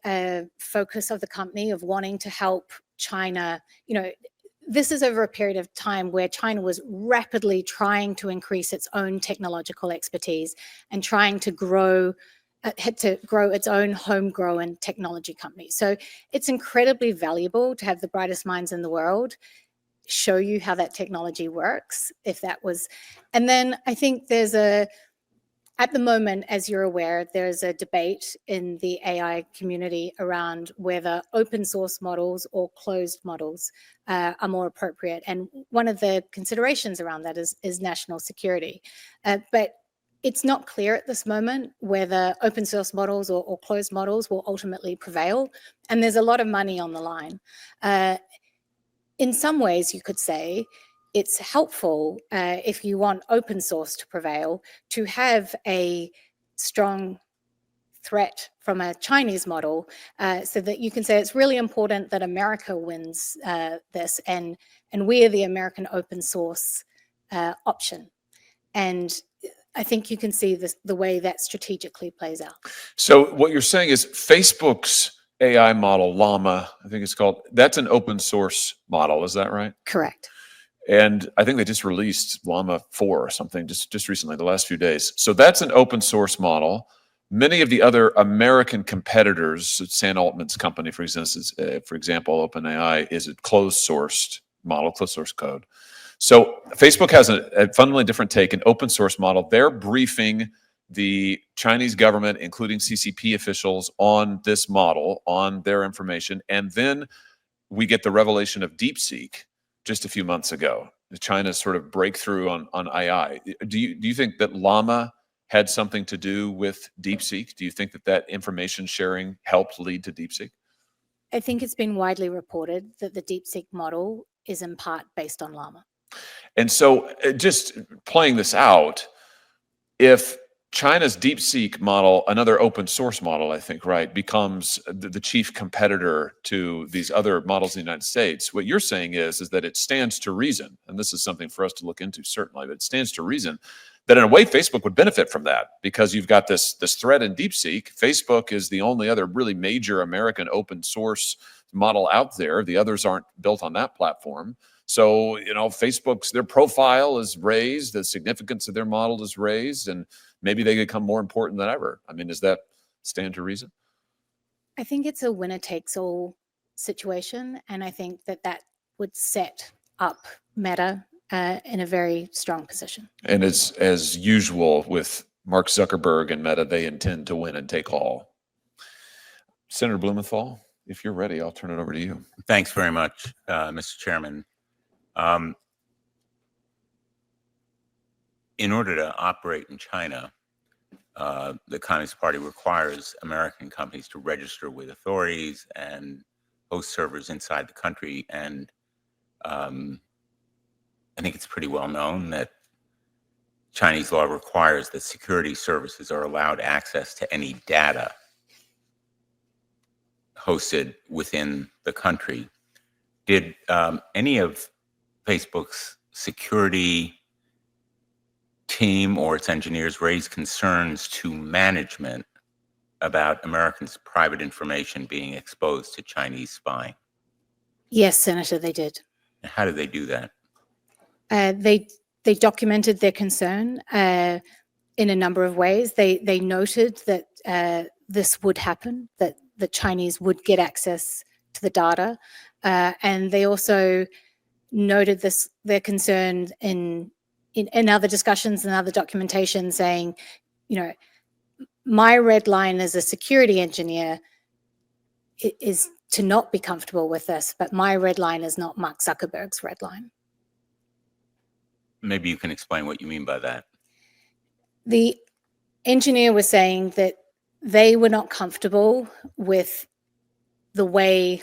focus of the company of wanting to help China. This is over a period of time where China was rapidly trying to increase its own technological expertise and trying to grow its own homegrown technology company. So it's incredibly valuable to have the brightest minds in the world show you how that technology works, and then I think at the moment, as you're aware, there's a debate in the AI community around whether open source models or closed models are more appropriate. And one of the considerations around that is national security. But it's not clear at this moment whether open source models or closed models will ultimately prevail. And there's a lot of money on the line. In some ways, you could say, it's helpful if you want open source to prevail to have a strong threat from a Chinese model so that you can say it's really important that America wins this and we are the American open source option. And I think you can see the way that strategically plays out. So what you're saying is Facebook's AI model, Llama, I think it's called, that's an open source model. Is that right? Correct. And I think they just released Llama 4 or something just recently, the last few days. So that's an open source model. Many of the other American competitors, Sam Altman's company, for example, OpenAI, is a closed sourced model, closed source code. So Facebook has a fundamentally different take, an open source model. They're briefing the Chinese government, including CCP officials, on this model, on their information. And then we get the revelation of DeepSeek just a few months ago, China's sort of breakthrough on AI. Do you think that Llama had something to do with DeepSeek? Do you think that information sharing helped lead to DeepSeek? I think it's been widely reported that the DeepSeek model is in part based on Llama. And so just playing this out, if China's DeepSeek model, another open source model, I think, right, becomes the chief competitor to these other models in the United States, what you're saying is that it stands to reason, and this is something for us to look into certainly, but it stands to reason that in a way Facebook would benefit from that because you've got this threat in DeepSeek. Facebook is the only other really major American open source model out there. The others aren't built on that platform. So, Facebook's, their profile is raised, the significance of their model is raised, and maybe they become more important than ever. I mean, does that stand to reason? I think it's a winner takes all situation. And I think that would set up Meta in a very strong position. And as usual with Mark Zuckerberg and Meta, they intend to win and take all. Senator Blumenthal, if you're ready, I'll turn it over to you. Thanks very much, Mr. Chairman. In order to operate in China, the Communist Party requires American companies to register with authorities and host servers inside the country. And I think it's pretty well known that Chinese law requires that security services are allowed access to any data hosted within the country. Did any of Facebook's security team or its engineers raise concerns to management about Americans' private information being exposed to Chinese spying? Yes, Senator, they did. How did they do that? They documented their concern in a number of ways. They noted that this would happen, that the Chinese would get access to the data, and they also noted their concern in other discussions and other documentation, saying, my red line as a security engineer is to not be comfortable with this, but my red line is not Mark Zuckerberg's red line. Maybe you can explain what you mean by that. The engineer was saying that they were not comfortable with the way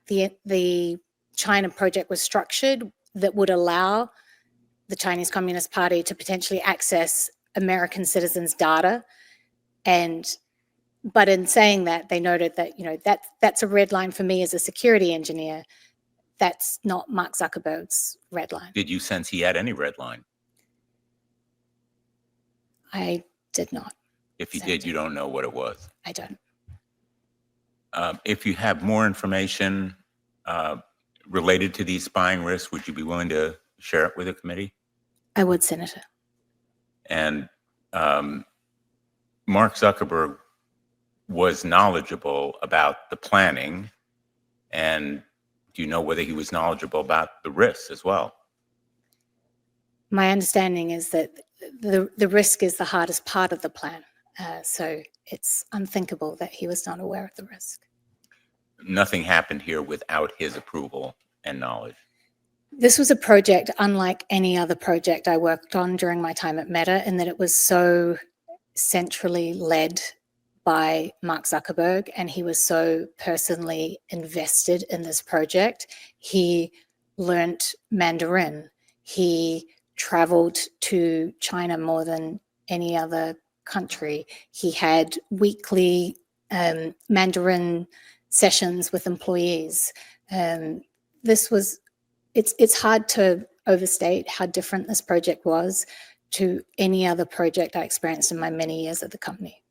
the China project was structured that would allow the Chinese Communist Party to potentially access American citizens' data. But in saying that, they noted that, that's a red line for me as a security engineer. That's not Mark Zuckerberg's red line. Did you sense he had any red line? I did not. If you did, you don't know what it was. I don't. If you have more information related to these spying risks, would you be willing to share it with the committee? I would, Senator. And Mark Zuckerberg was knowledgeable about the planning, and do you know whether he was knowledgeable about the risks as well? My understanding is that the risk is the hardest part of the plan. So it's unthinkable that he was not aware of the risk. Nothing happened here without his approval and knowledge. This was a project unlike any other project I worked on during my time at Meta, in that it was so centrally led by Mark Zuckerberg, and he was so personally invested in this project. He learnt Mandarin. He traveled to China more than any other country. He had weekly Mandarin sessions with employees. It's hard to overstate how different this project was to any other project I experienced in my many years at the company.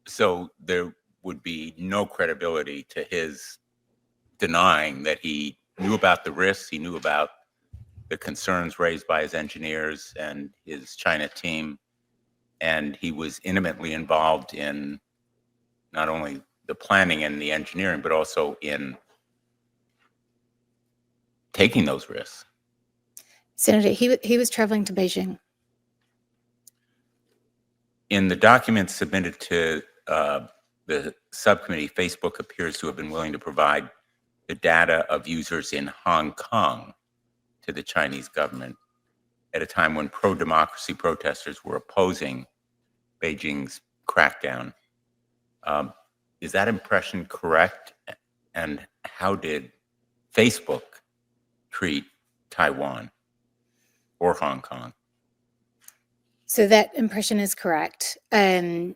So there would be no credibility to his denying that he knew about the risks, he knew about the concerns raised by his engineers and his China team, and he was intimately involved in not only the planning and the engineering, but also in taking those risks. Senator, he was traveling to Beijing. In the documents submitted to the subcommittee, Facebook appears to have been willing to provide the data of users in Hong Kong to the Chinese government at a time when pro-democracy protesters were opposing Beijing's crackdown. Is that impression correct? And how did Facebook treat Taiwan or Hong Kong? So that impression is correct. One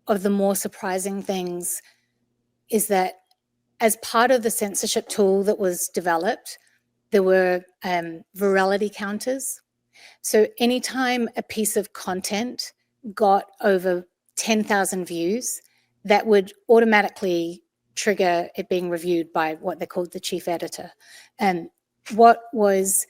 of the more surprising things is that as part of the censorship tool that was developed, there were virality counters. So anytime a piece of content got over 10,000 views, that would automatically trigger it being reviewed by what they called the chief editor. And what was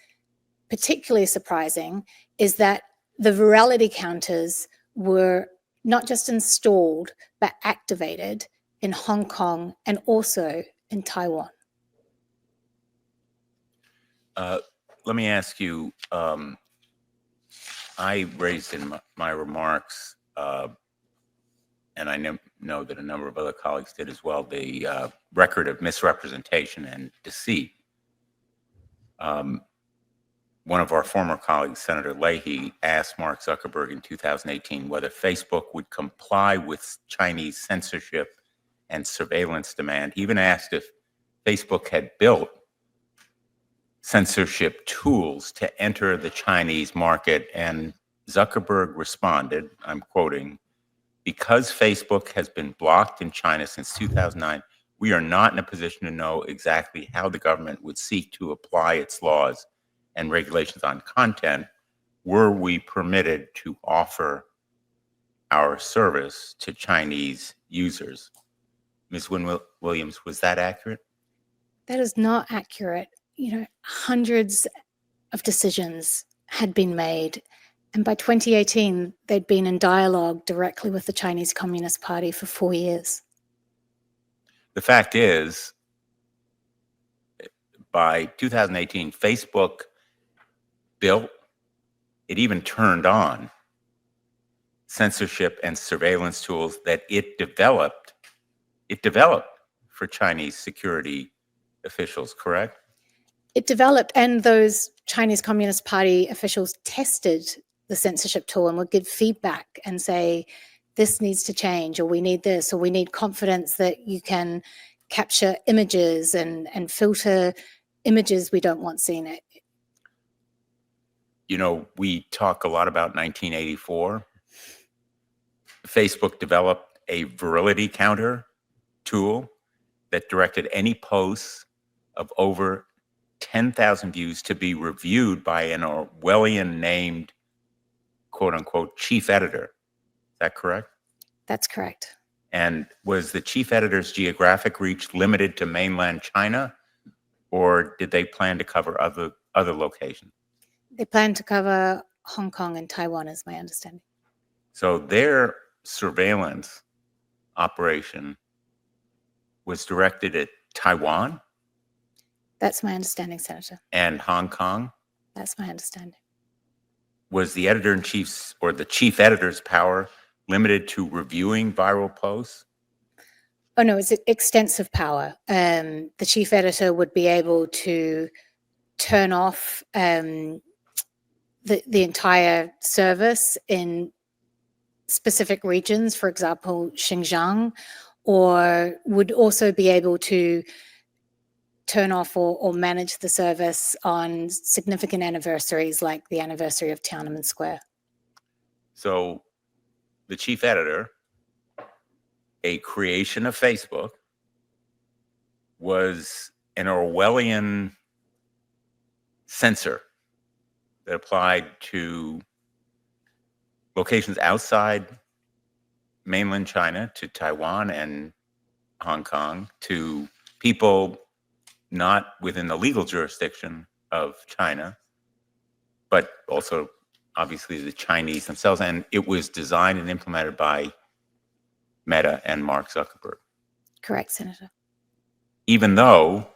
particularly surprising is that the virality counters were not just installed, but activated in Hong Kong and also in Taiwan. Let me ask you, I raised in my remarks, and I know that a number of other colleagues did as well, the record of misrepresentation and deceit. One of our former colleagues, Senator Leahy, asked Mark Zuckerberg in 2018 whether Facebook would comply with Chinese censorship and surveillance demand. He even asked if Facebook had built censorship tools to enter the Chinese market. And Zuckerberg responded, I'm quoting, "Because Facebook has been blocked in China since 2009, we are not in a position to know exactly how the government would seek to apply its laws and regulations on content were we permitted to offer our service to Chinese users." Ms. Williams, was that accurate? That is not accurate. Hundreds of decisions had been made. And by 2018, they'd been in dialogue directly with the Chinese Communist Party for 4 years. The fact is, by 2018, Facebook built, it even turned on censorship and surveillance tools that it developed for Chinese security officials, correct? It developed, and those Chinese Communist Party officials tested the censorship tool and would give feedback and say, this needs to change, or we need this, or we need confidence that you can capture images and filter images we don't want seen. We talk a lot about 1984. Facebook developed a virility counter tool that directed any posts of over 10,000 views to be reviewed by an Orwellian named, quote unquote, chief editor. Is that correct? That's correct. And was the chief editor's geographic reach limited to mainland China, or did they plan to cover other locations? They plan to cover Hong Kong and Taiwan, is my understanding. So their surveillance operation was directed at Taiwan? That's my understanding, Senator. And Hong Kong? That's my understanding. Was the editor-in-chief's or the chief editor's power limited to reviewing viral posts? Oh, no, it's extensive power. The chief editor would be able to turn off the entire service in specific regions, for example, Xinjiang, or would also be able to turn off or manage the service on significant anniversaries like the anniversary of Tiananmen Square. So the chief editor, a creation of Facebook, was an Orwellian censor that applied to locations outside mainland China, to Taiwan and Hong Kong, to people not within the legal jurisdiction of China, but also obviously the Chinese themselves. And it was designed and implemented by Meta and Mark Zuckerberg, Correct, Senator. even though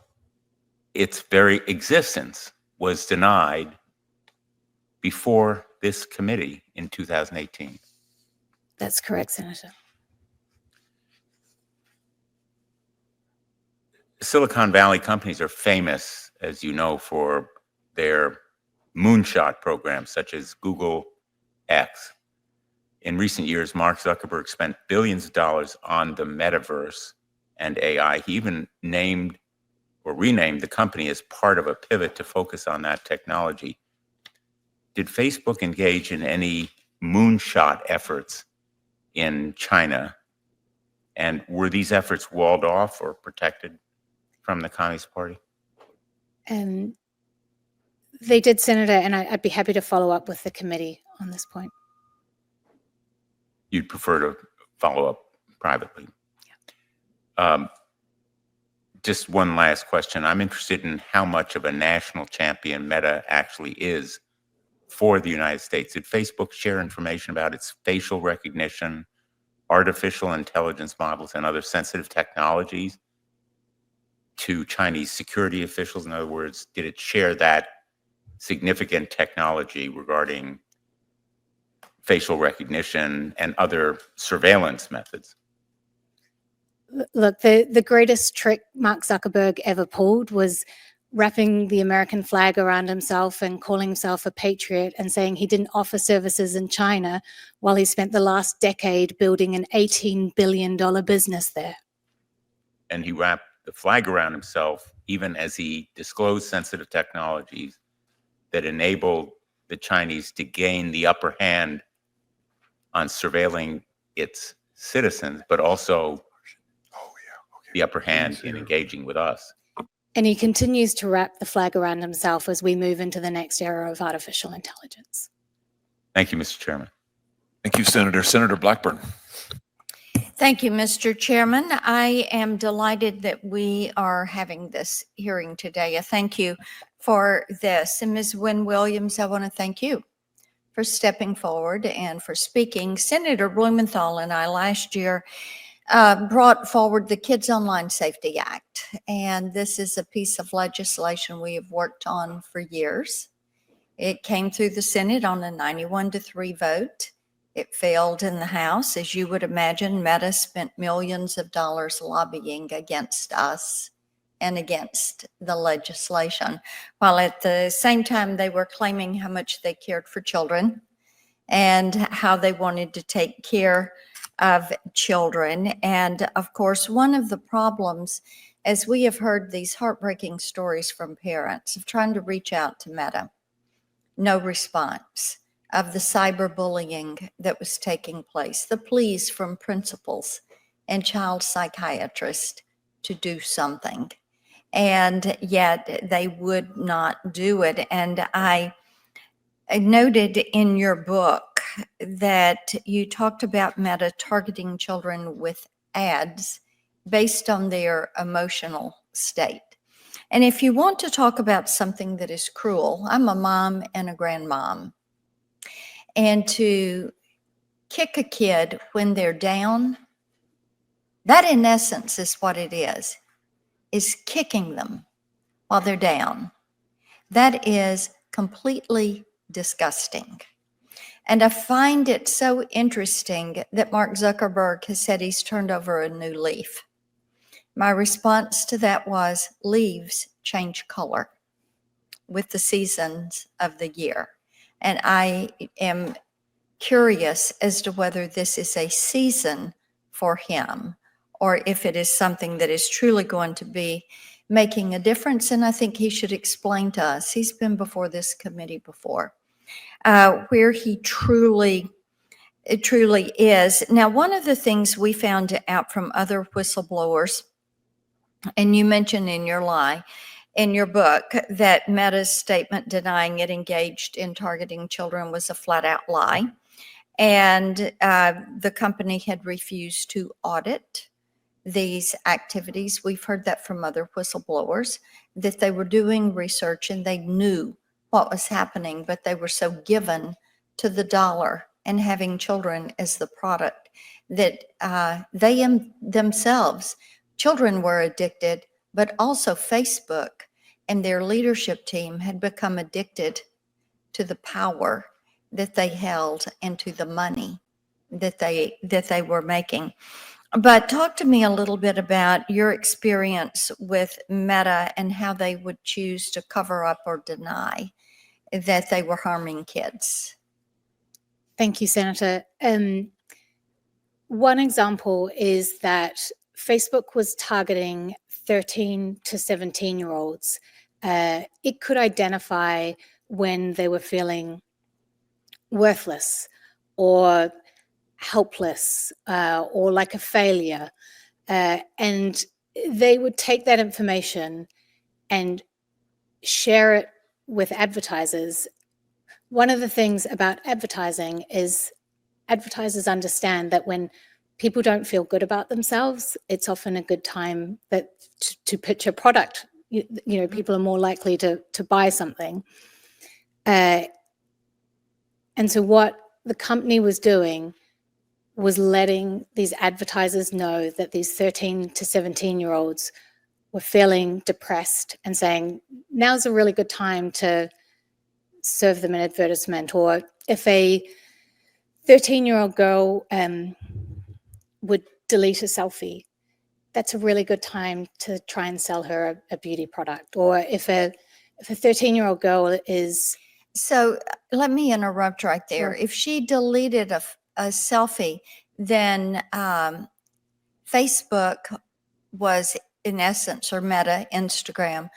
its very existence was denied before this committee in 2018. That's correct, Senator. Silicon Valley companies are famous, as you know, for their moonshot programs, such as Google X. In recent years, Mark Zuckerberg spent billions of dollars on the metaverse and AI. He even named or renamed the company as part of a pivot to focus on that technology. Did Facebook engage in any moonshot efforts in China? And were these efforts walled off or protected from the Communist Party? They did, Senator, and I'd be happy to follow up with the committee on this point. You'd prefer to follow up privately? Just one last question. I'm interested in how much of a national champion Meta actually is for the United States. Did Facebook share information about its facial recognition, artificial intelligence models, and other sensitive technologies to Chinese security officials? In other words, did it share that significant technology regarding facial recognition and other surveillance methods? Look, the greatest trick Mark Zuckerberg ever pulled was wrapping the American flag around himself and calling himself a patriot and saying he didn't offer services in China while he spent the last decade building an $18 billion business there. And he wrapped the flag around himself even as he disclosed sensitive technologies that enabled the Chinese to gain the upper hand on surveilling its citizens, but also the upper hand in engaging with us. And he continues to wrap the flag around himself as we move into the next era of artificial intelligence. Thank you, Mr. Chairman. Thank you, Senator. Senator Blackburn. Thank you, Mr. Chairman. I am delighted that we are having this hearing today. I thank you for this. And Ms. Wynne Williams, I want to thank you for stepping forward and for speaking. Senator Blumenthal and I last year brought forward the Kids Online Safety Act. And this is a piece of legislation we have worked on for years. It came through the Senate on a 91-3 vote. It failed in the House. As you would imagine, Meta spent millions of dollars lobbying against us and against the legislation, while at the same time they were claiming how much they cared for children and how they wanted to take care of children. And of course, one of the problems, as we have heard these heartbreaking stories from parents of trying to reach out to Meta, no response, of the cyberbullying that was taking place, the pleas from principals and child psychiatrists to do something. And yet they would not do it. And I noted in your book that you talked about Meta targeting children with ads based on their emotional state. And if you want to talk about something that is cruel, I'm a mom and a grandmom. And to kick a kid when they're down, that in essence is what it is kicking them while they're down. That is completely disgusting. And I find it so interesting that Mark Zuckerberg has said he's turned over a new leaf. My response to that was, leaves change color with the seasons of the year. And I am curious as to whether this is a season for him or if it is something that is truly going to be making a difference. And I think he should explain to us, he's been before this committee before, where he truly is. Now, one of the things we found out from other whistleblowers, and you mentioned in your lie, in your book that Meta's statement denying it engaged in targeting children was a flat out lie. And the company had refused to audit these activities. We've heard that from other whistleblowers, that they were doing research and they knew what was happening, but they were so given to the dollar and having children as the product that themselves, children were addicted, but also Facebook and their leadership team had become addicted to the power that they held and to the money that they were making. But talk to me a little bit about your experience with Meta and how they would choose to cover up or deny that they were harming kids. Thank you, Senator. One example is that Facebook was targeting 13 to 17-year-olds. It could identify when they were feeling worthless or helpless or like a failure. And they would take that information and share it with advertisers. One of the things about advertising is advertisers understand that when people don't feel good about themselves, it's often a good time to pitch a product. You know, people are more likely to buy something. And so what the company was doing was letting these advertisers know that these 13 to 17-year-olds were feeling depressed and saying, now's a really good time to serve them an advertisement. Or if a 13-year-old girl would delete a selfie, that's a really good time to try and sell her a beauty product. Or if a 13-year-old girl is... So let me interrupt right there. Sure. If she deleted a selfie, then Facebook was in essence, or Meta, Instagram,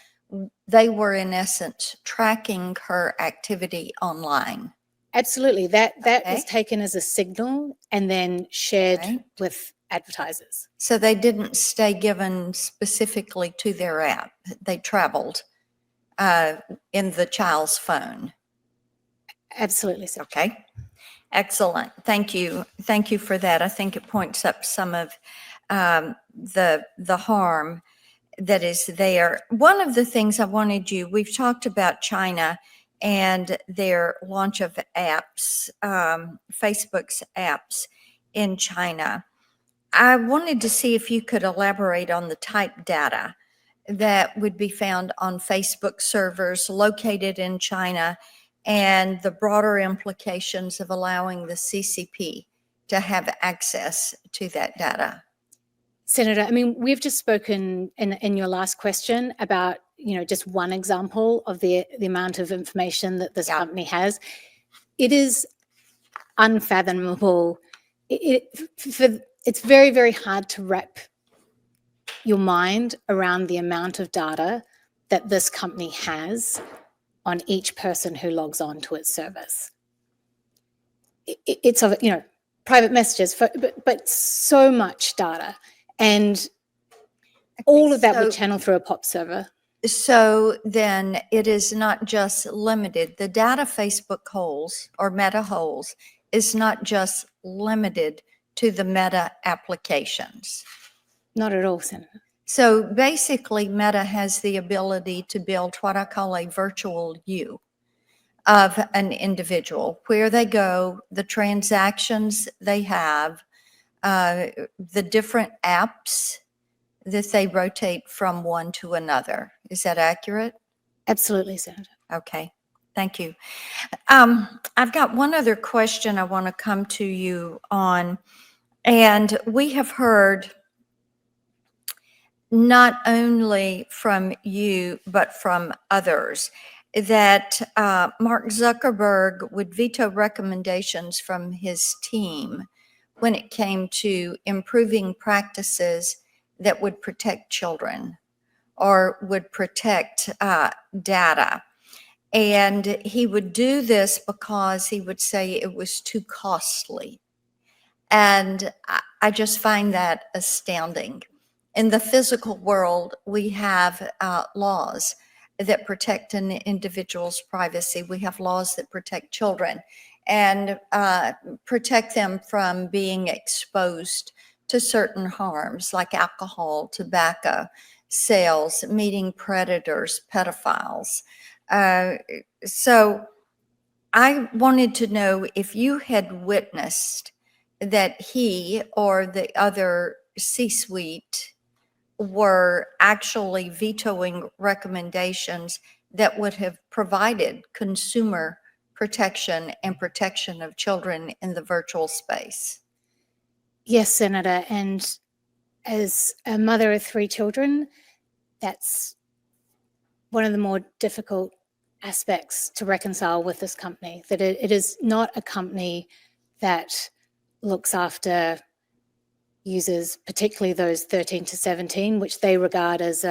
they were in essence tracking her activity online. Absolutely. That was Okay. taken as a signal and then shared Right. with advertisers. So they didn't stay given specifically to their app. They traveled in the child's phone. Absolutely. So. Okay. Excellent. Thank you. Thank you for that. I think it points up some of the harm that is there. One of the things I wanted we've talked about China and their launch of apps, Facebook's apps in China. I wanted to see if you could elaborate on the type data that would be found on Facebook servers located in China and the broader implications of allowing the CCP to have access to that data. Senator, I mean, we've just spoken in your last question about, just one example of the amount of information that this company has. It is unfathomable. It's very, very hard to wrap your mind around the amount of data that this company has on each person who logs on to its service. It's of, private messages, but so much data. And all of that would channel through a POP server. So then it is not just limited. The data Facebook holds or Meta holds is not just limited to the Meta applications. Not at all, Senator. So basically, Meta has the ability to build what I call a virtual you of an individual, where they go, the transactions they have, the different apps that they rotate from one to another. Is that accurate? Absolutely, Senator. Okay, thank you. I've got one other question I want to come to you on, and we have heard not only from you, but from others, that Mark Zuckerberg would veto recommendations from his team when it came to improving practices that would protect children or would protect data. And he would do this because he would say it was too costly. And I just find that astounding. In the physical world, we have laws that protect an individual's privacy. We have laws that protect children and protect them from being exposed to certain harms like alcohol, tobacco, sales, meeting predators, pedophiles. So I wanted to know if you had witnessed that he or the other C-suite were actually vetoing recommendations that would have provided consumer protection and protection of children in the virtual space. Yes, Senator. And as a mother of 3 children, that's one of the more difficult aspects to reconcile with this company, that it is not a company that looks after users, particularly those 13 to 17, which they regard as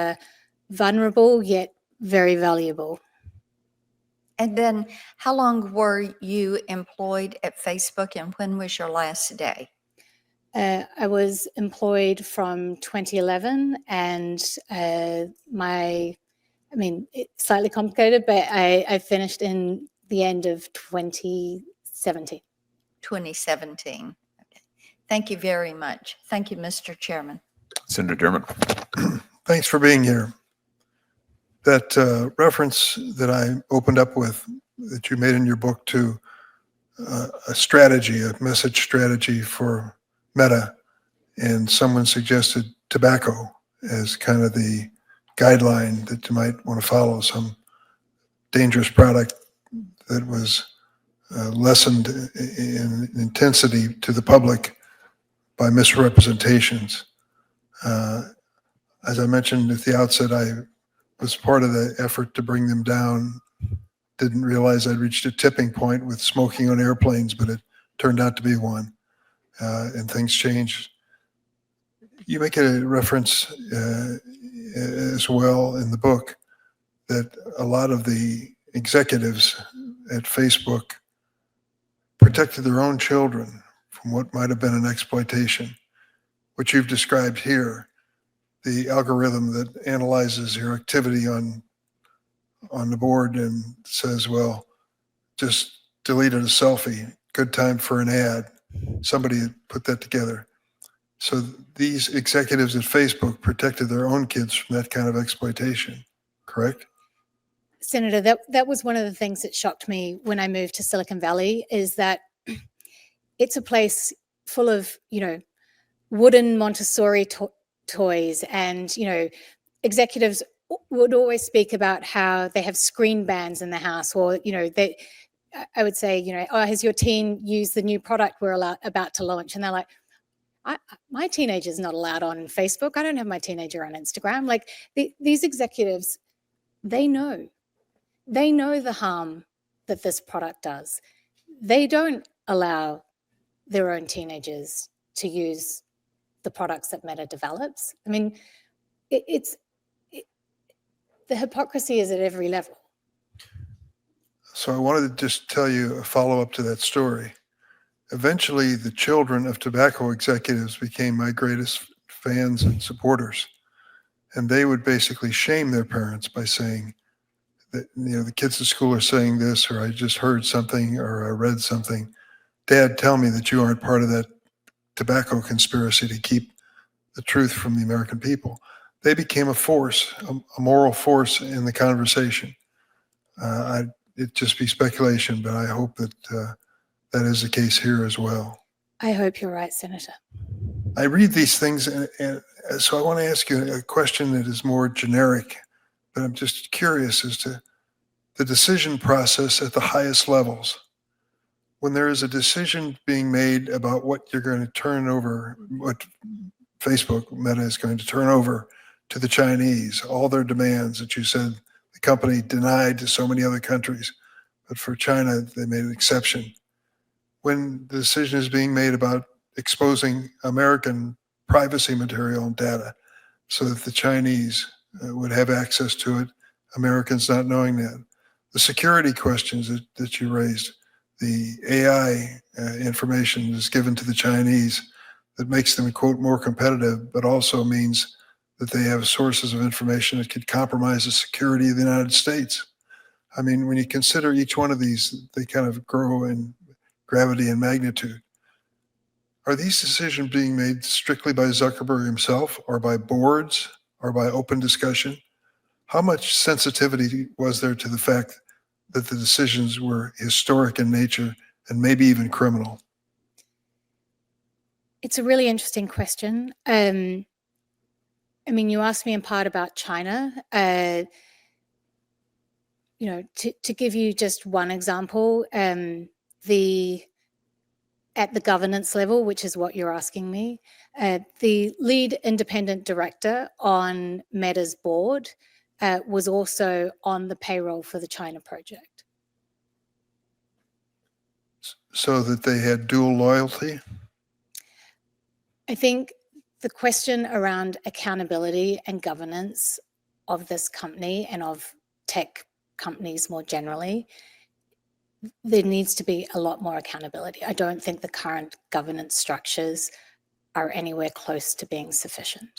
vulnerable yet very valuable. And then how long were you employed at Facebook and when was your last day? I was employed from 2011 and it's slightly complicated, but I finished in the end of 2017. 2017. Okay. Thank you very much. Thank you, Mr. Chairman. Senator Dermott. Thanks for being here. That reference that I opened up with, that you made in your book to a strategy, a message strategy for Meta, and someone suggested tobacco as kind of the guideline that you might want to follow, some dangerous product that was lessened in intensity to the public by misrepresentations. As I mentioned at the outset, I was part of the effort to bring them down. Didn't realize I'd reached a tipping point with smoking on airplanes, but it turned out to be one, and things changed. You make a reference as well in the book that a lot of the executives at Facebook protected their own children from what might have been an exploitation, which you've described here, the algorithm that analyzes your activity on the board and says, well, just deleted a selfie, good time for an ad. Somebody had put that together. So these executives at Facebook protected their own kids from that kind of exploitation, correct? Senator, that was one of the things that shocked me when I moved to Silicon Valley, is that it's a place full of, wooden Montessori toys, and, executives would always speak about how they have screen bans in the house, or, I would say, oh, has your teen used the new product we're about to launch? And they're like, my teenager's not allowed on Facebook. I don't have my teenager on Instagram. Like these executives, they know the harm that this product does. They don't allow their own teenagers to use the products that Meta develops. I mean, the hypocrisy is at every level. So I wanted to just tell you a follow-up to that story. Eventually, the children of tobacco executives became my greatest fans and supporters. And they would basically shame their parents by saying that, the kids at school are saying this, or I just heard something, or I read something. Dad, tell me that you aren't part of that tobacco conspiracy to keep the truth from the American people. They became a force, a moral force in the conversation. It'd just be speculation, but I hope that that is the case here as well. I hope you're right, Senator. I read these things, and so I want to ask you a question that is more generic, but I'm just curious as to the decision process at the highest levels. When there is a decision being made about what you're going to turn over, what Facebook, Meta, is going to turn over to the Chinese, all their demands that you said the company denied to so many other countries, but for China, they made an exception. When the decision is being made about exposing American privacy material and data so that the Chinese would have access to it, Americans not knowing that. The security questions that you raised, the AI information is given to the Chinese that makes them, quote, more competitive, but also means that they have sources of information that could compromise the security of the United States. I mean, when you consider each one of these, they kind of grow in gravity and magnitude. Are these decisions being made strictly by Zuckerberg himself, or by boards, or by open discussion? How much sensitivity was there to the fact that the decisions were historic in nature and maybe even criminal? It's a really interesting question. I mean, you asked me in part about China. You know, to give you just one example, at the governance level, which is what you're asking me, the lead independent director on Meta's board was also on the payroll for the China project. So that they had dual loyalty? I think the question around accountability and governance of this company and of tech companies more generally, there needs to be a lot more accountability. I don't think the current governance structures are anywhere close to being sufficient.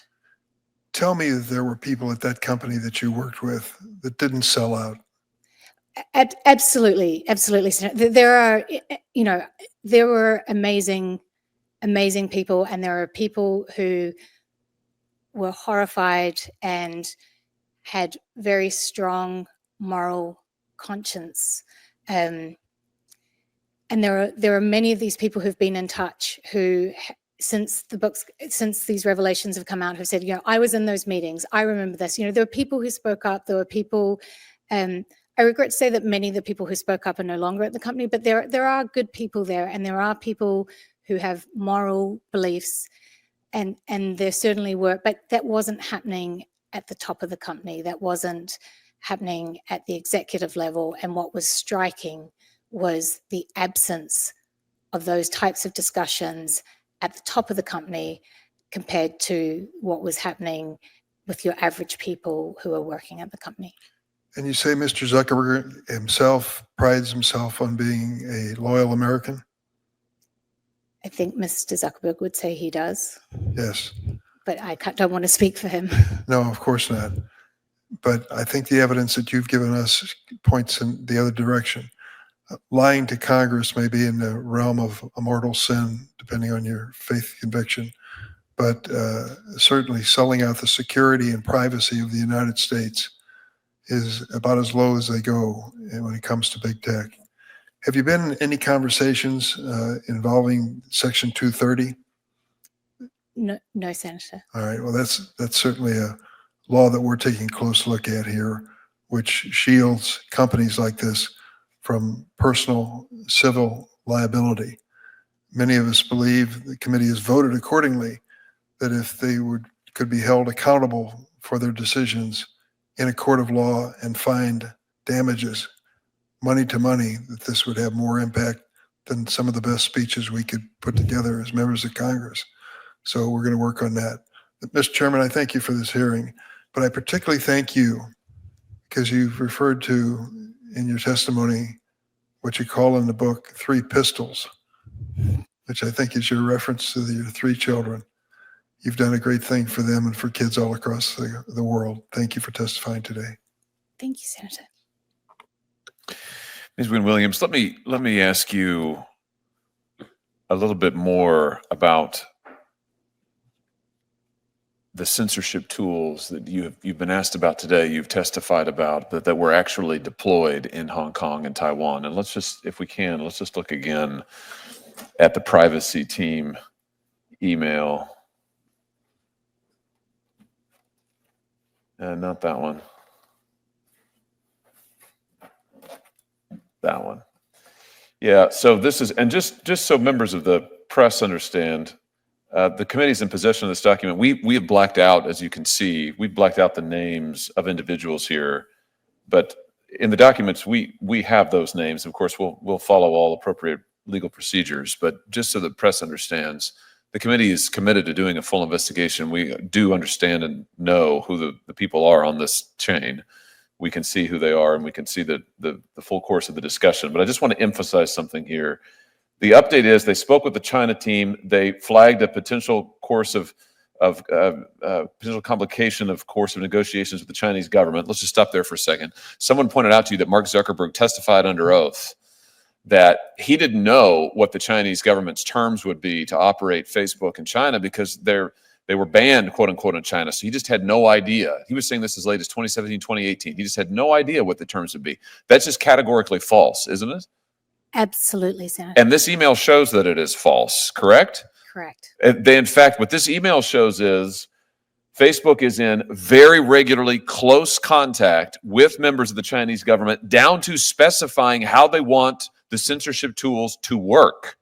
Tell me that there were people at that company that you worked with that didn't sell out. Absolutely. Senator. There are, you know, there were amazing people, and there are people who were horrified and had very strong moral conscience. And there are many of these people who've been in touch who, since these revelations have come out, have said, you know, I was in those meetings. I remember this. You know, there were people who spoke up. There were people. I regret to say that many of the people who spoke up are no longer at the company, but there are good people there, and there are people who have moral beliefs, and there certainly were. But that wasn't happening at the top of the company. That wasn't happening at the executive level. And what was striking was the absence of those types of discussions at the top of the company compared to what was happening with your average people who are working at the company. And you say Mr. Zuckerberg himself prides himself on being a loyal American? I think Mr. Zuckerberg would say he does. Yes. But I don't want to speak for him. No, of course not. But I think the evidence that you've given us points in the other direction. Lying to Congress may be in the realm of a mortal sin, depending on your faith conviction. But certainly selling out the security and privacy of the United States is about as low as they go when it comes to big tech. Have you been in any conversations involving Section 230? No, Senator. All right. Well, that's certainly a law that we're taking a close look at here, which shields companies like this from personal civil liability. Many of us believe the committee has voted accordingly that if they could be held accountable for their decisions in a court of law and find damages, money to money, that this would have more impact than some of the best speeches we could put together as members of Congress. So we're going to work on that. But Mr. Chairman, I thank you for this hearing, but I particularly thank you because you've referred to in your testimony what you call in the book 3 pistols, which I think is your reference to your 3 children. You've done a great thing for them and for kids all across the world. Thank you for testifying today. Thank you, Senator. Ms. Wynne-Williams, let me ask you a little bit more about the censorship tools that you've been asked about today, you've testified about, that were actually deployed in Hong Kong and Taiwan. And let's just, if we can, let's just look again at the privacy team email. Not that one. That one. Yeah, so this is, and just so members of the press understand, the committee's in possession of this document. We have blacked out, as you can see, we've blacked out the names of individuals here, but in the documents, we have those names. Of course, we'll follow all appropriate legal procedures, but just so the press understands, the committee is committed to doing a full investigation. We do understand and know who the people are on this chain. We can see who they are, and we can see the full course of the discussion. But I just want to emphasize something here. The update is they spoke with the China team. They flagged a potential course of potential complication of course of negotiations with the Chinese government. Let's just stop there for a second. Someone pointed out to you that Mark Zuckerberg testified under oath that he didn't know what the Chinese government's terms would be to operate Facebook in China because they were banned, quote unquote, in China. So he just had no idea. He was saying this as late as 2017, 2018. He just had no idea what the terms would be. That's just categorically false, isn't it? Absolutely, Senator. And this email shows that it is false, correct? Correct. In fact, what this email shows is Facebook is in very regularly close contact with members of the Chinese government, down to specifying how they want the censorship tools to work.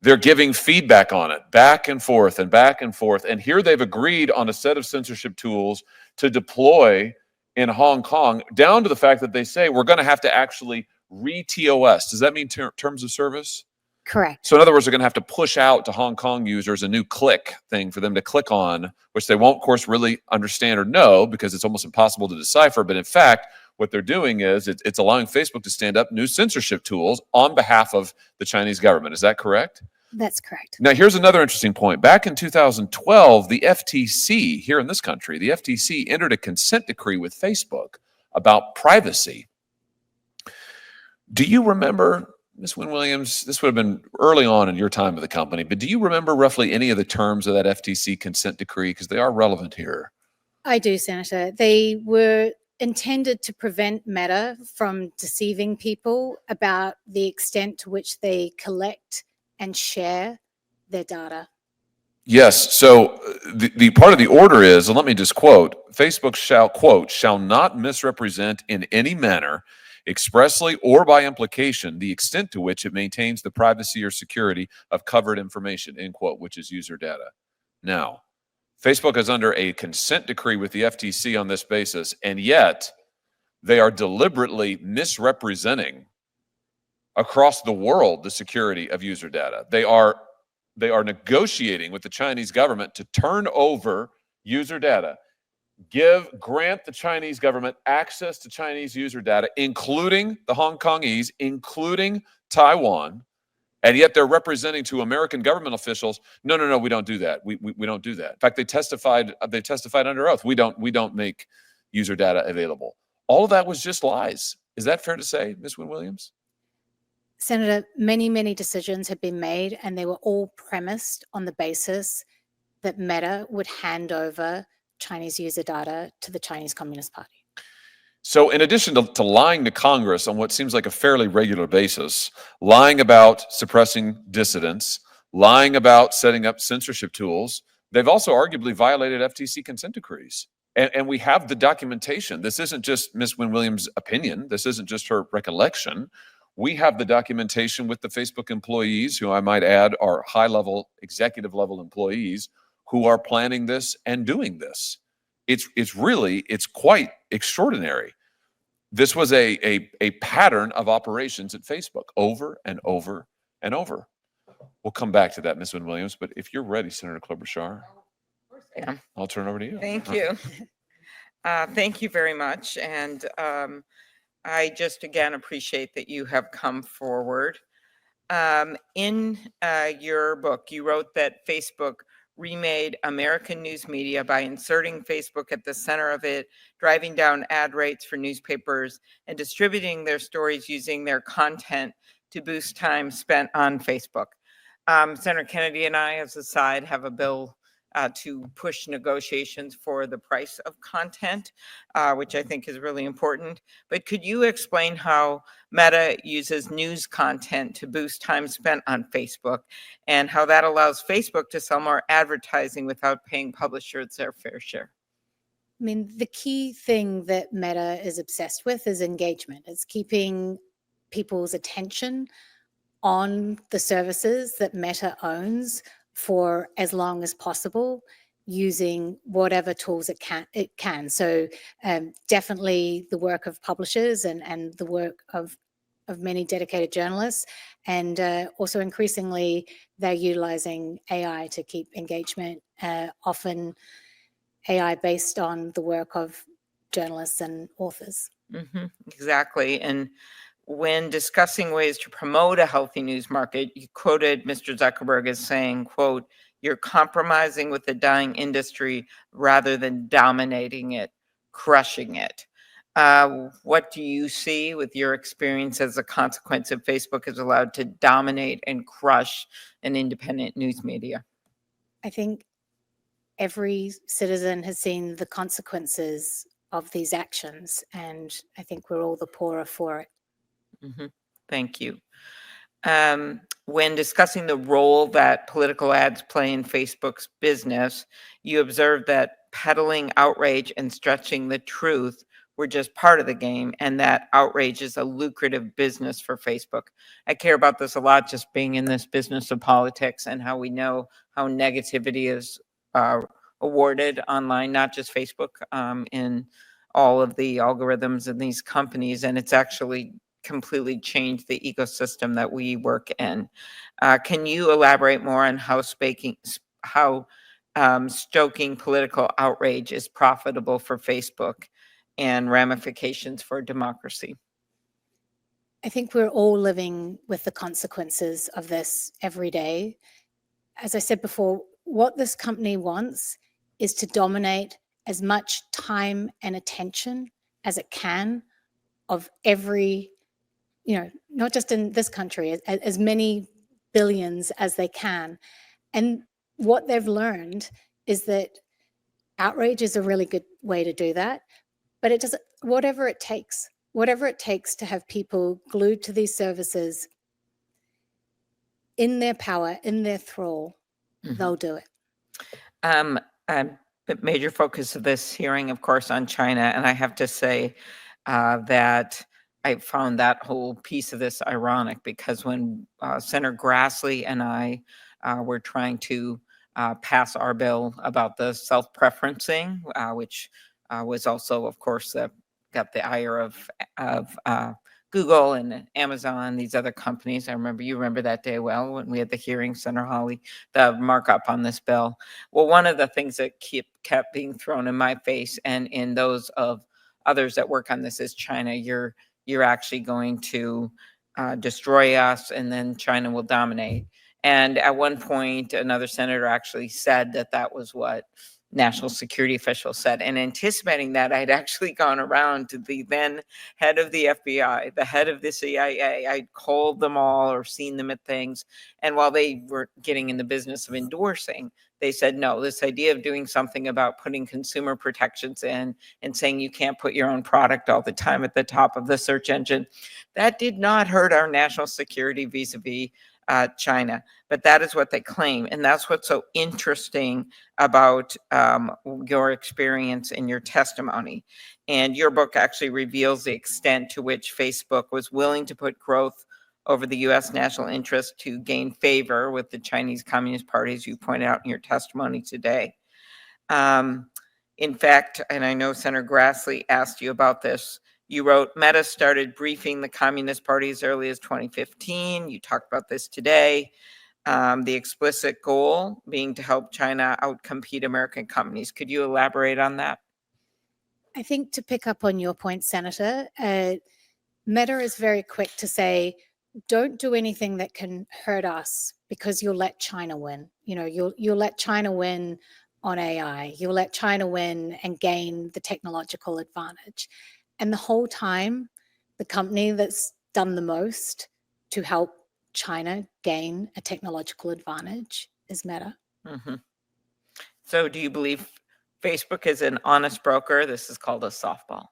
They're giving feedback on it, back and forth and back and forth. And here they've agreed on a set of censorship tools to deploy in Hong Kong, down to the fact that they say we're going to have to actually re-TOS. Does that mean terms of service? Correct. So in other words, they're going to have to push out to Hong Kong users a new click thing for them to click on, which they won't, of course, really understand or know because it's almost impossible to decipher. But in fact, what they're doing is it's allowing Facebook to stand up new censorship tools on behalf of the Chinese government. Is that correct? That's correct. Now, here's another interesting point. Back in 2012, the FTC here in this country, the FTC entered a consent decree with Facebook about privacy. Do you remember, Ms. Wynne Williams, this would have been early on in your time at the company, but do you remember roughly any of the terms of that FTC consent decree? Because they are relevant here. I do, Senator. They were intended to prevent Meta from deceiving people about the extent to which they collect and share their data. Yes. So the part of the order is, and let me just quote, Facebook shall not misrepresent in any manner, expressly or by implication, the extent to which it maintains the privacy or security of covered information, end quote, which is user data. Now, Facebook is under a consent decree with the FTC on this basis, and yet they are deliberately misrepresenting across the world the security of user data. They are negotiating with the Chinese government to turn over user data, grant the Chinese government access to Chinese user data, including the Hong Kongese, including Taiwan, and yet they're representing to American government officials, no, we don't do that. We don't do that. In fact, they testified under oath. We don't make user data available. All of that was just lies. Is that fair to say, Ms. Wynne Williams? Senator, many, many decisions have been made, and they were all premised on the basis that Meta would hand over Chinese user data to the Chinese Communist Party. So in addition to lying to Congress on what seems like a fairly regular basis, lying about suppressing dissidents, lying about setting up censorship tools, they've also arguably violated FTC consent decrees. And we have the documentation. This isn't just Ms. Wynne Williams' opinion. This isn't just her recollection. We have the documentation with the Facebook employees, who I might add are high-level, executive-level employees who are planning this and doing this. It's quite extraordinary. This was a pattern of operations at Facebook over and over and over. We'll come back to that, Ms. Wynne Williams, but if you're ready, Senator Klobuchar, Yeah. I'll turn it over to you. Thank you. Thank you very much. And I just again appreciate that you have come forward. In your book, you wrote that Facebook remade American news media by inserting Facebook at the center of it, driving down ad rates for newspapers, and distributing their stories using their content to boost time spent on Facebook. Senator Kennedy and I, as a side, have a bill to push negotiations for the price of content, which I think is really important. But could you explain how Meta uses news content to boost time spent on Facebook, and how that allows Facebook to sell more advertising without paying publishers their fair share? I mean, the key thing that Meta is obsessed with is engagement. It's keeping people's attention on the services that Meta owns for as long as possible, using whatever tools it can. So definitely the work of publishers and the work of many dedicated journalists, and also increasingly they're utilizing AI to keep engagement, often AI based on the work of journalists and authors. Mm-hmm, exactly. And when discussing ways to promote a healthy news market, you quoted Mr. Zuckerberg as saying, quote, You're compromising with the dying industry rather than dominating it, crushing it. What do you see with your experience as a consequence of Facebook is allowed to dominate and crush an independent news media? I think every citizen has seen the consequences of these actions, and I think we're all the poorer for it. Thank you. When discussing the role that political ads play in Facebook's business, you observed that peddling outrage and stretching the truth were just part of the game, and that outrage is a lucrative business for Facebook. I care about this a lot, just being in this business of politics and how we know how negativity is awarded online, not just Facebook, in all of the algorithms in these companies, and it's actually completely changed the ecosystem that we work in. Can you elaborate more on how stoking political outrage is profitable for Facebook and ramifications for democracy? I think we're all living with the consequences of this every day. As I said before, what this company wants is to dominate as much time and attention as it can of every, not just in this country, as many billions as they can. And what they've learned is that outrage is a really good way to do that, but it doesn't, whatever it takes to have people glued to these services in their power, in their thrall, they'll do it. The major focus of this hearing, of course, on China, and I have to say that I found that whole piece of this ironic, because when Senator Grassley and I were trying to pass our bill about the self-preferencing, which was also, of course, got the ire of Google and Amazon, these other companies. You remember that day well, when we had the hearing, Senator Hawley, the markup on this bill. Well, one of the things that kept being thrown in my face and in those of others that work on this is China. You're actually going to destroy us, and then China will dominate. And at one point, another senator actually said that was what national security officials said. And anticipating that, I'd actually gone around to the then head of the FBI, the head of the CIA. I'd called them all or seen them at things. And while they were getting in the business of endorsing, they said, no, this idea of doing something about putting consumer protections in and saying you can't put your own product all the time at the top of the search engine, that did not hurt our national security vis-a-vis China. But that is what they claim. And that's what's so interesting about your experience and your testimony. And your book actually reveals the extent to which Facebook was willing to put growth over the U.S. national interest to gain favor with the Chinese Communist Party, as you pointed out in your testimony today. In fact, and I know Senator Grassley asked you about this, you wrote, Meta started briefing the Communist Party as early as 2015. You talked about this today. The explicit goal being to help China outcompete American companies. Could you elaborate on that? I think to pick up on your point, Senator, Meta is very quick to say, don't do anything that can hurt us because you'll let China win. You'll let China win on AI. You'll let China win and gain the technological advantage. And the whole time, the company that's done the most to help China gain a technological advantage is Meta. Mm-hmm. So do you believe Facebook is an honest broker? This is called a softball.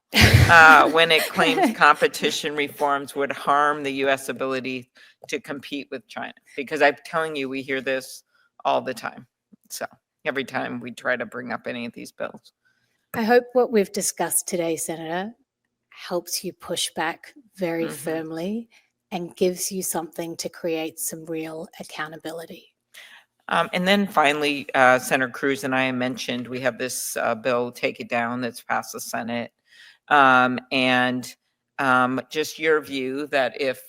When it claims competition reforms would harm the U.S. ability to compete with China? Because I'm telling you, we hear this all the time. So every time we try to bring up any of these bills. I hope what we've discussed today, Senator, helps you push back very firmly and gives you something to create some real accountability. And then finally, Senator Cruz and I mentioned we have this bill, Take It Down, that's passed the Senate. And just your view that if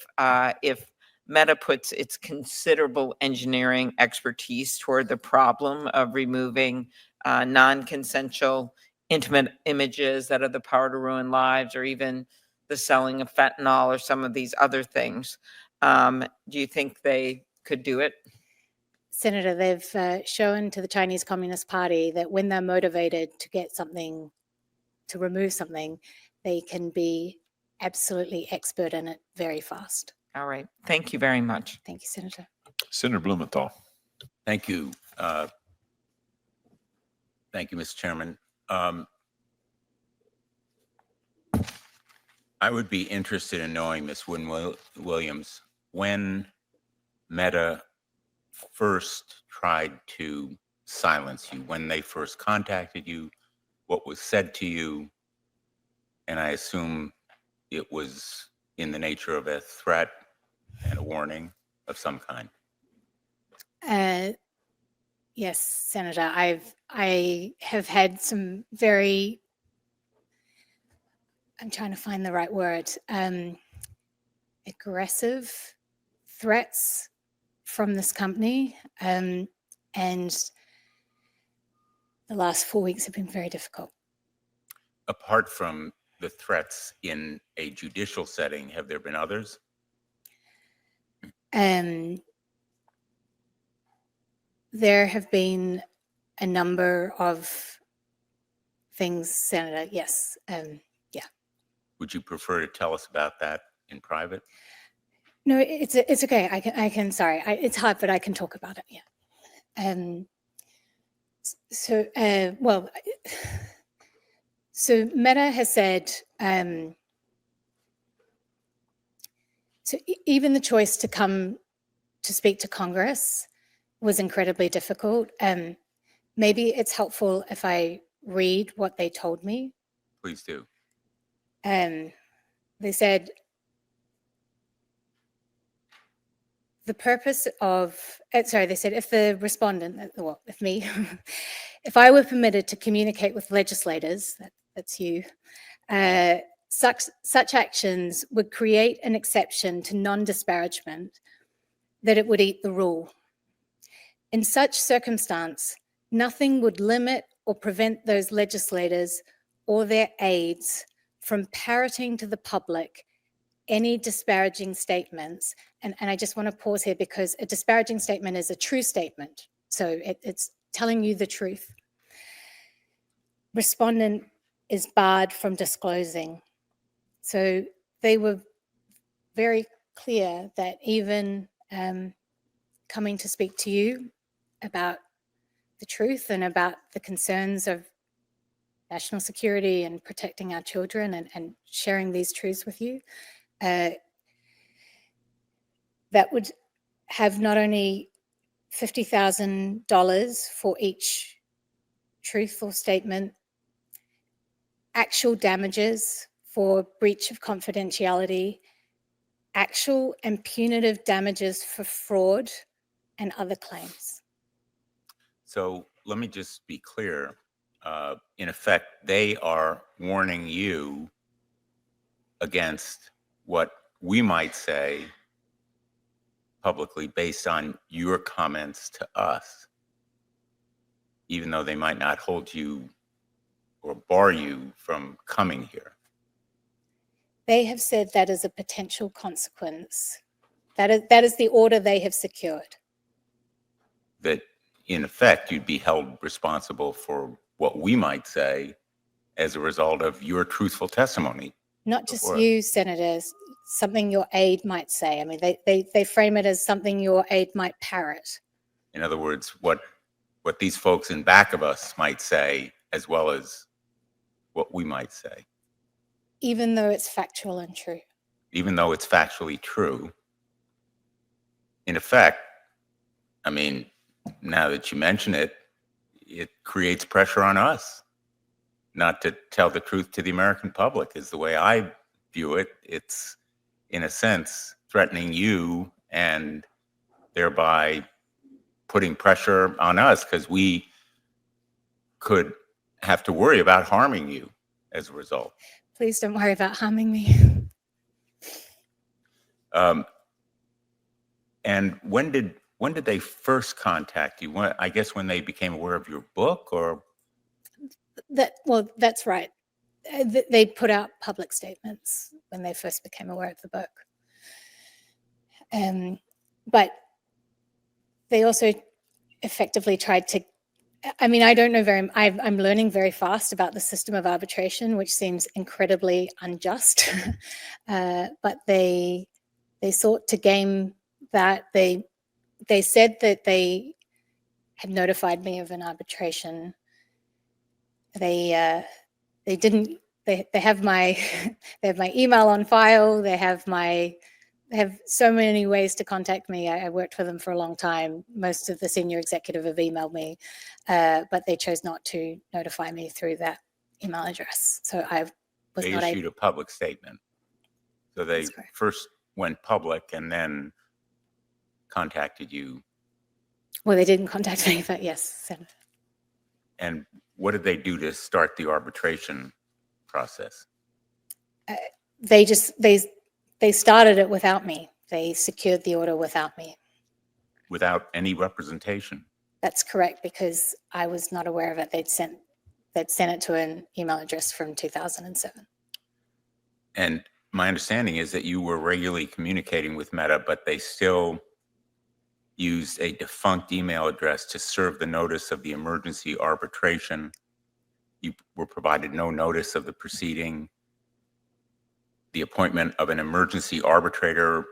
Meta puts its considerable engineering expertise toward the problem of removing non-consensual intimate images that have the power to ruin lives, or even the selling of fentanyl or some of these other things, do you think they could do it? Senator, they've shown to the Chinese Communist Party that when they're motivated to get something, to remove something, they can be absolutely expert in it very fast. All right. Thank you very much. Thank you, Senator. Senator Blumenthal. Thank you. Thank you, Mr. Chairman. I would be interested in knowing, Ms. Williams, when Meta first tried to silence you, when they first contacted you, what was said to you, and I assume it was in the nature of a threat and a warning of some kind. Yes, Senator, I have had some very, I'm trying to find the right word, aggressive threats from this company. And the last 4 weeks have been very difficult. Apart from the threats in a judicial setting, have there been others? There have been a number of things, Senator, yes. Would you prefer to tell us about that in private? No, it's okay. I can, sorry. It's hard, but I can talk about it, yeah. So Meta has said, so even the choice to come to speak to Congress was incredibly difficult. Maybe it's helpful if I read what they told me. Please do. They said, the purpose of, they said, if the respondent, well, if me, if I were permitted to communicate with legislators, that's you, such actions would create an exception to non-disparagement, that it would eat the rule. In such circumstance, nothing would limit or prevent those legislators or their aides from parroting to the public any disparaging statements. And I just want to pause here because a disparaging statement is a true statement. So it's telling you the truth. Respondent is barred from disclosing. So they were very clear that even coming to speak to you about the truth and about the concerns of national security and protecting our children and sharing these truths with you, that would have not only $50,000 for each truthful statement, actual damages for breach of confidentiality, actual and punitive damages for fraud and other claims. So let me just be clear. In effect, they are warning you against what we might say publicly based on your comments to us, even though they might not hold you or bar you from coming here. They have said that is a potential consequence. That is the order they have secured. That in effect, you'd be held responsible for what we might say as a result of your truthful testimony. Not just before us. you, senators, something your aide might say. I mean, they frame it as something your aide might parrot. In other words, what these folks in back of us might say, as well as what we might say. Even though it's factual and true. Even though it's factually true. In effect, I mean, now that you mention it, it creates pressure on us not to tell the truth to the American public, is the way I view it. It's, in a sense, threatening you and thereby putting pressure on us because we could have to worry about harming you as a result. Please don't worry about harming me. And when did they first contact you? I guess when they became aware of your book, or? That's right. They put out public statements when they first became aware of the book. But they also effectively tried to, I mean, I don't know I'm learning very fast about the system of arbitration, which seems incredibly unjust. But they sought to game that. They said that they had notified me of an arbitration. They didn't. They have my they have my email on file. They have so many ways to contact me. I worked for them for a long time. Most of the senior executive have emailed me, but they chose not to notify me through that email address. So I was They not issued able. a public statement. So they That's correct. first went public and then contacted you. Well, they didn't contact me, but yes, Senator. And what did they do to start the arbitration process? They started it without me. They secured the order without me. Without any representation? That's correct, because I was not aware of it. They'd sent it to an email address from 2007. And my understanding is that you were regularly communicating with Meta, but they still used a defunct email address to serve the notice of the emergency arbitration. You were provided no notice of the proceeding, the appointment of an emergency arbitrator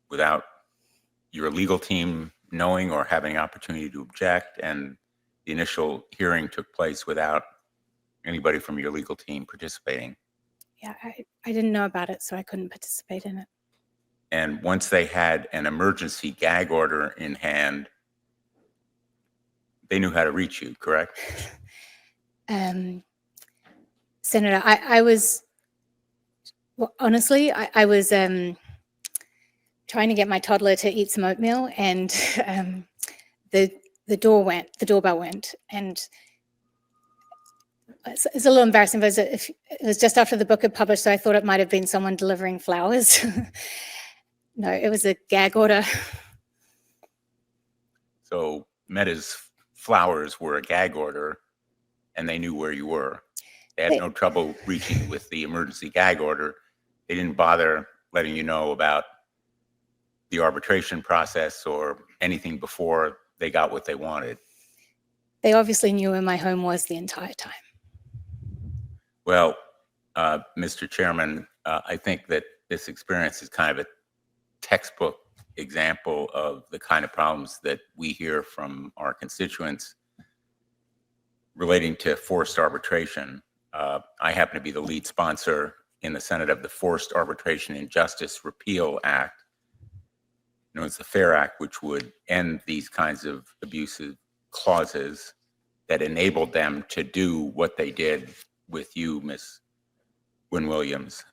without your legal team knowing or having opportunity to object, and the initial hearing took place without anybody from your legal team participating. Yeah, I didn't know about it, so I couldn't participate in it. And once they had an emergency gag order in hand, they knew how to reach you, correct? Senator, I was, well, honestly, I was trying to get my toddler to eat some oatmeal, and the doorbell went, and it's a little embarrassing, but it was just after the book had published, so I thought it might have been someone delivering flowers. No, it was a gag order. So Meta's flowers were a gag order, and they knew where you were. They had no trouble reaching with the emergency gag order. They didn't bother letting you know about the arbitration process or anything before they got what they wanted. They obviously knew where my home was the entire time. Well, Mr. Chairman, I think that this experience is kind of a textbook example of the kind of problems that we hear from our constituents relating to forced arbitration. I happen to be the lead sponsor in the Senate of the Forced Arbitration and Justice Repeal Act, known as the FAIR Act, which would end these kinds of abusive clauses that enabled them to do what they did with you, Ms. Wynne-Williams.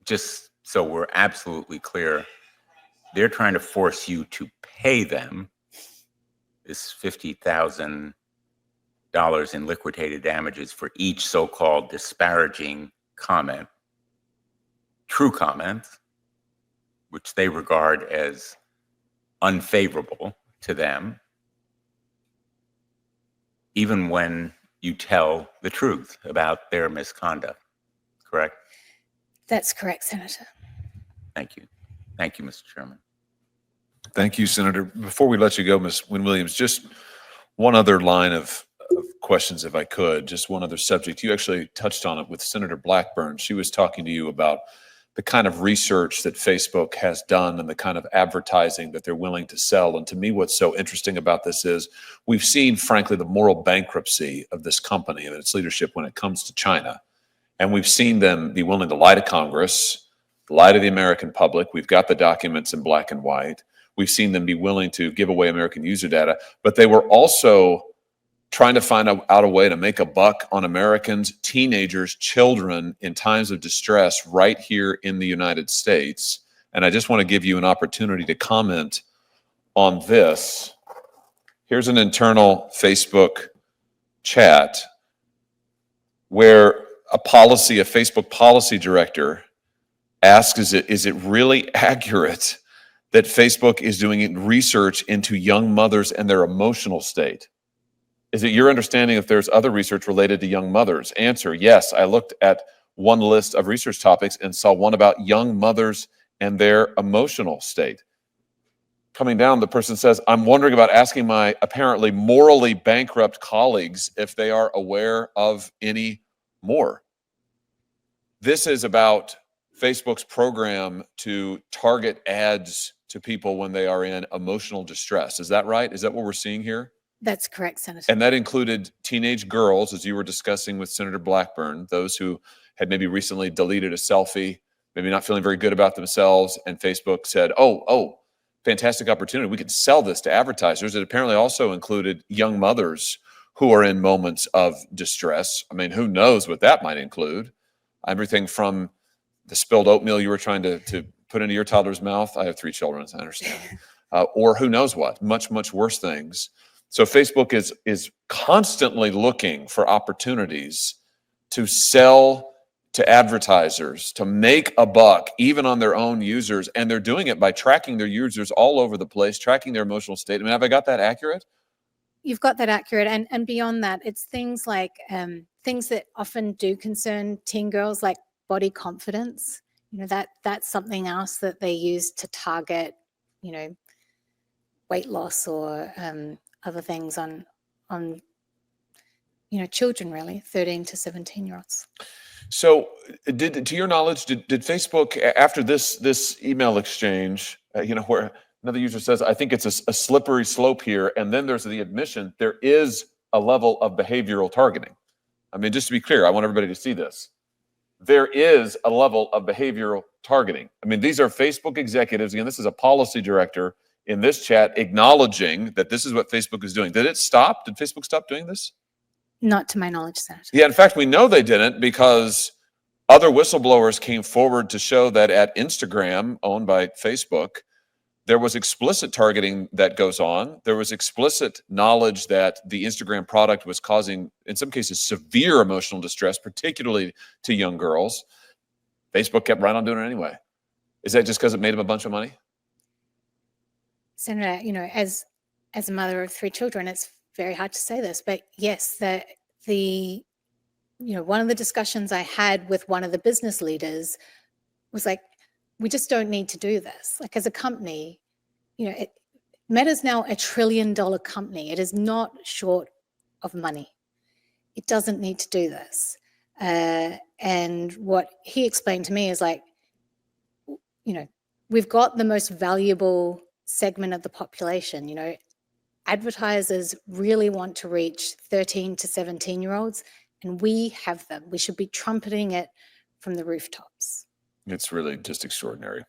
Just so we're absolutely clear, they're trying to force you to pay them this $50,000 in liquidated damages for each so-called disparaging comment, true comments, which they regard as unfavorable to them, even when you tell the truth about their misconduct, correct? That's correct, Senator. Thank you. Thank you, Mr. Chairman. Thank you, Senator. Before we let you go, Ms. Wynne-Williams, just one other line of questions, if I could, just one other subject. You actually touched on it with Senator Blackburn. She was talking to you about the kind of research that Facebook has done and the kind of advertising that they're willing to sell. And to me, what's so interesting about this is we've seen, frankly, the moral bankruptcy of this company and its leadership when it comes to China. And we've seen them be willing to lie to Congress, lie to the American public. We've got the documents in black and white. We've seen them be willing to give away American user data, but they were also trying to find out a way to make a buck on Americans, teenagers, children in times of distress right here in the United States. And I just want to give you an opportunity to comment on this. Here's an internal Facebook chat where a Facebook policy director asks, is it really accurate that Facebook is doing research into young mothers and their emotional state? Is it your understanding if there's other research related to young mothers? Answer, yes. I looked at one list of research topics and saw one about young mothers and their emotional state. coming down, the person says, I'm wondering about asking my apparently morally bankrupt colleagues if they are aware of any more. This is about Facebook's program to target ads to people when they are in emotional distress. Is that right? Is that what we're seeing here? That's correct, Senator. And that included teenage girls, as you were discussing with Senator Blackburn, those who had maybe recently deleted a selfie, maybe not feeling very good about themselves, and Facebook said, oh, fantastic opportunity. We could sell this to advertisers. It apparently also included young mothers who are in moments of distress. I mean, who knows what that might include? Everything from the spilled oatmeal you were trying to put into your toddler's mouth. I have 3 children, as I understand. Or who knows what, much, much worse things. So Facebook is constantly looking for opportunities to sell to advertisers, to make a buck, even on their own users. And they're doing it by tracking their users all over the place, tracking their emotional state. I mean, have I got that accurate? You've got that accurate. And beyond that, it's things like things that often do concern teen girls, like body confidence. That's something else that they use to target, weight loss or other things on children, really, 13 to 17-year-olds. So to your knowledge, did Facebook, after this email exchange, where another user says, I think it's a slippery slope here, and then there's the admission, there is a level of behavioral targeting. I mean, just to be clear, I want everybody to see this. There is a level of behavioral targeting. I mean, these are Facebook executives. Again, this is a policy director in this chat acknowledging that this is what Facebook is doing. Did it stop? Did Facebook stop doing this? Not to my knowledge, Senator. Yeah, in fact, we know they didn't because other whistleblowers came forward to show that at Instagram, owned by Facebook, there was explicit targeting that goes on. There was explicit knowledge that the Instagram product was causing, in some cases, severe emotional distress, particularly to young girls. Facebook kept right on doing it anyway. Is that just because it made them a bunch of money? Senator, as a mother of 3 children, it's very hard to say this, but yes, one of the discussions I had with one of the business leaders was like, we just don't need to do this. Like, as a company, Meta's now $1 trillion company. It is not short of money. It doesn't need to do this. And what he explained to me is like, we've got the most valuable segment of the population. Advertisers really want to reach 13 to 17-year-olds, and we have them. We should be trumpeting it from the rooftops. It's really just extraordinary.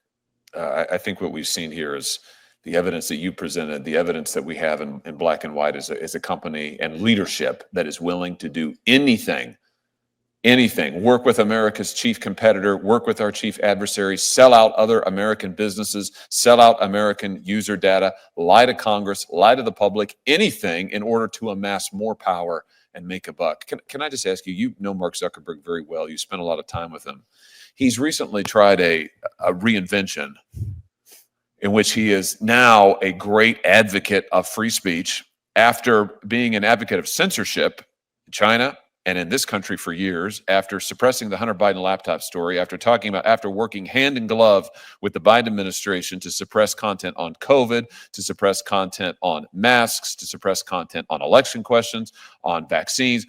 I think what we've seen here is the evidence that you presented, the evidence that we have in black and white is a company and leadership that is willing to do anything, work with America's chief competitor, work with our chief adversary, sell out other American businesses, sell out American user data, lie to Congress, lie to the public, anything in order to amass more power and make a buck. Can I just ask you, you know Mark Zuckerberg very well. You spent a lot of time with him. He's recently tried a reinvention in which he is now a great advocate of free speech after being an advocate of censorship in China and in this country for years, after suppressing the Hunter Biden laptop story, after working hand in glove with the Biden administration to suppress content on COVID, to suppress content on masks, to suppress content on election questions, on vaccines,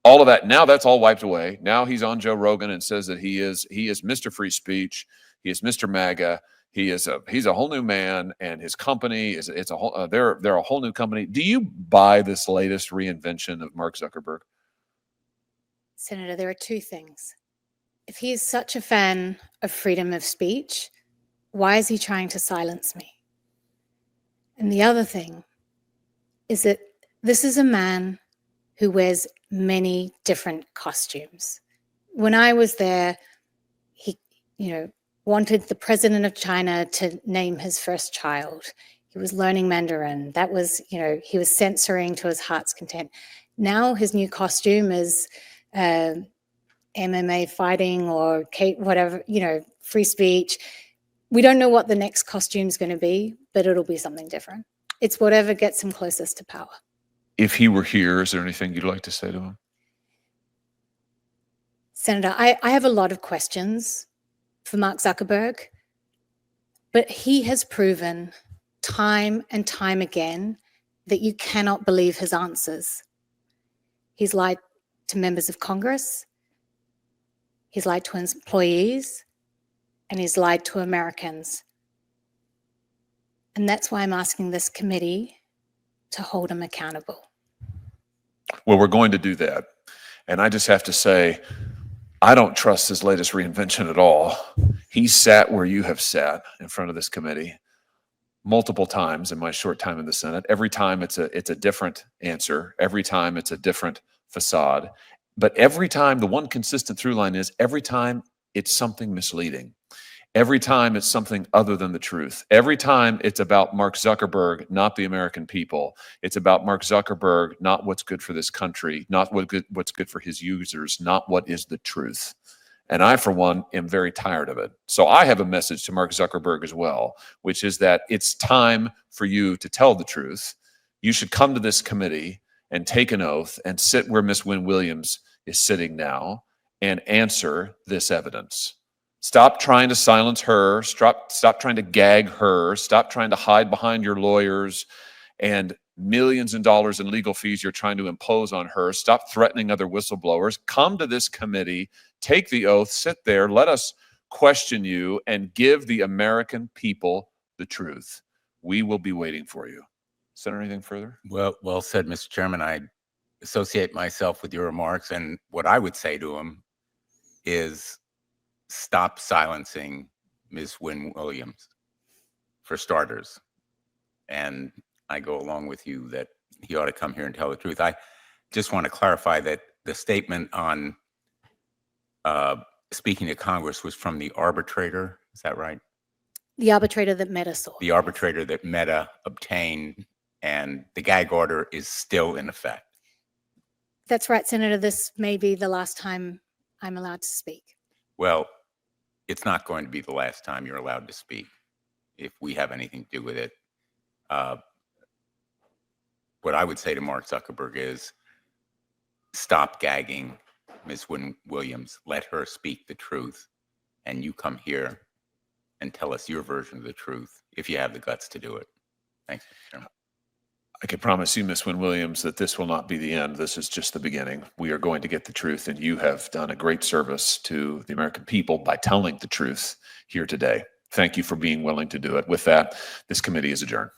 all of that. Now that's all wiped away. Now he's on Joe Rogan and says that he is Mr. Free Speech. He is Mr. MAGA. He's a whole new man, and his company they're a whole new company. Do you buy this latest reinvention of Mark Zuckerberg? Senator, there are 2 things. If he is such a fan of freedom of speech, why is he trying to silence me? And the other thing is that this is a man who wears many different costumes. When I was there, he, wanted the president of China to name his first child. He was learning Mandarin. That was, he was censoring to his heart's content. Now his new costume is MMA fighting or whatever, free speech. We don't know what the next costume is going to be, but it'll be something different. It's whatever gets him closest to power. If he were here, is there anything you'd like to say to him? Senator, I have a lot of questions for Mark Zuckerberg, but he has proven time and time again that you cannot believe his answers. He's lied to members of Congress, he's lied to his employees, and he's lied to Americans. And that's why I'm asking this committee to hold him accountable. Well, we're going to do that. And I just have to say, I don't trust his latest reinvention at all. He sat where you have sat in front of this committee multiple times in my short time in the Senate. Every time it's a different answer. Every time it's a different facade. But every time, the one consistent through line is every time it's something misleading. Every time it's something other than the truth. Every time it's about Mark Zuckerberg, not the American people. It's about Mark Zuckerberg, not what's good for this country, not what's good for his users, not what is the truth. And I, for one, am very tired of it. So I have a message to Mark Zuckerberg as well, which is that it's time for you to tell the truth. You should come to this committee and take an oath and sit where Miss Wynne Williams is sitting now and answer this evidence. Stop trying to silence her. Stop trying to gag her. Stop trying to hide behind your lawyers and millions of dollars in legal fees you're trying to impose on her. Stop threatening other whistleblowers. Come to this committee, take the oath, sit there, let us question you, and give the American people the truth. We will be waiting for you. Senator, anything further? Well said, Mr. Chairman. I associate myself with your remarks, and what I would say to him is stop silencing Ms. Wynne Williams, for starters. And I go along with you that he ought to come here and tell the truth. I just want to clarify that the statement on speaking to Congress was from the arbitrator. Is that right? The arbitrator that Meta saw. The arbitrator that Meta obtained, and the gag order is still in effect. That's right, Senator. This may be the last time I'm allowed to speak. Well, it's not going to be the last time you're allowed to speak if we have anything to do with it. What I would say to Mark Zuckerberg is stop gagging Ms. Wynne Williams. Let her speak the truth, and you come here and tell us your version of the truth if you have the guts to do it. Thanks, Mr. Chairman. I can promise you, Ms. Wynne Williams, that this will not be the end. This is just the beginning. We are going to get the truth, and you have done a great service to the American people by telling the truth here today. Thank you for being willing to do it. With that, this committee is adjourned.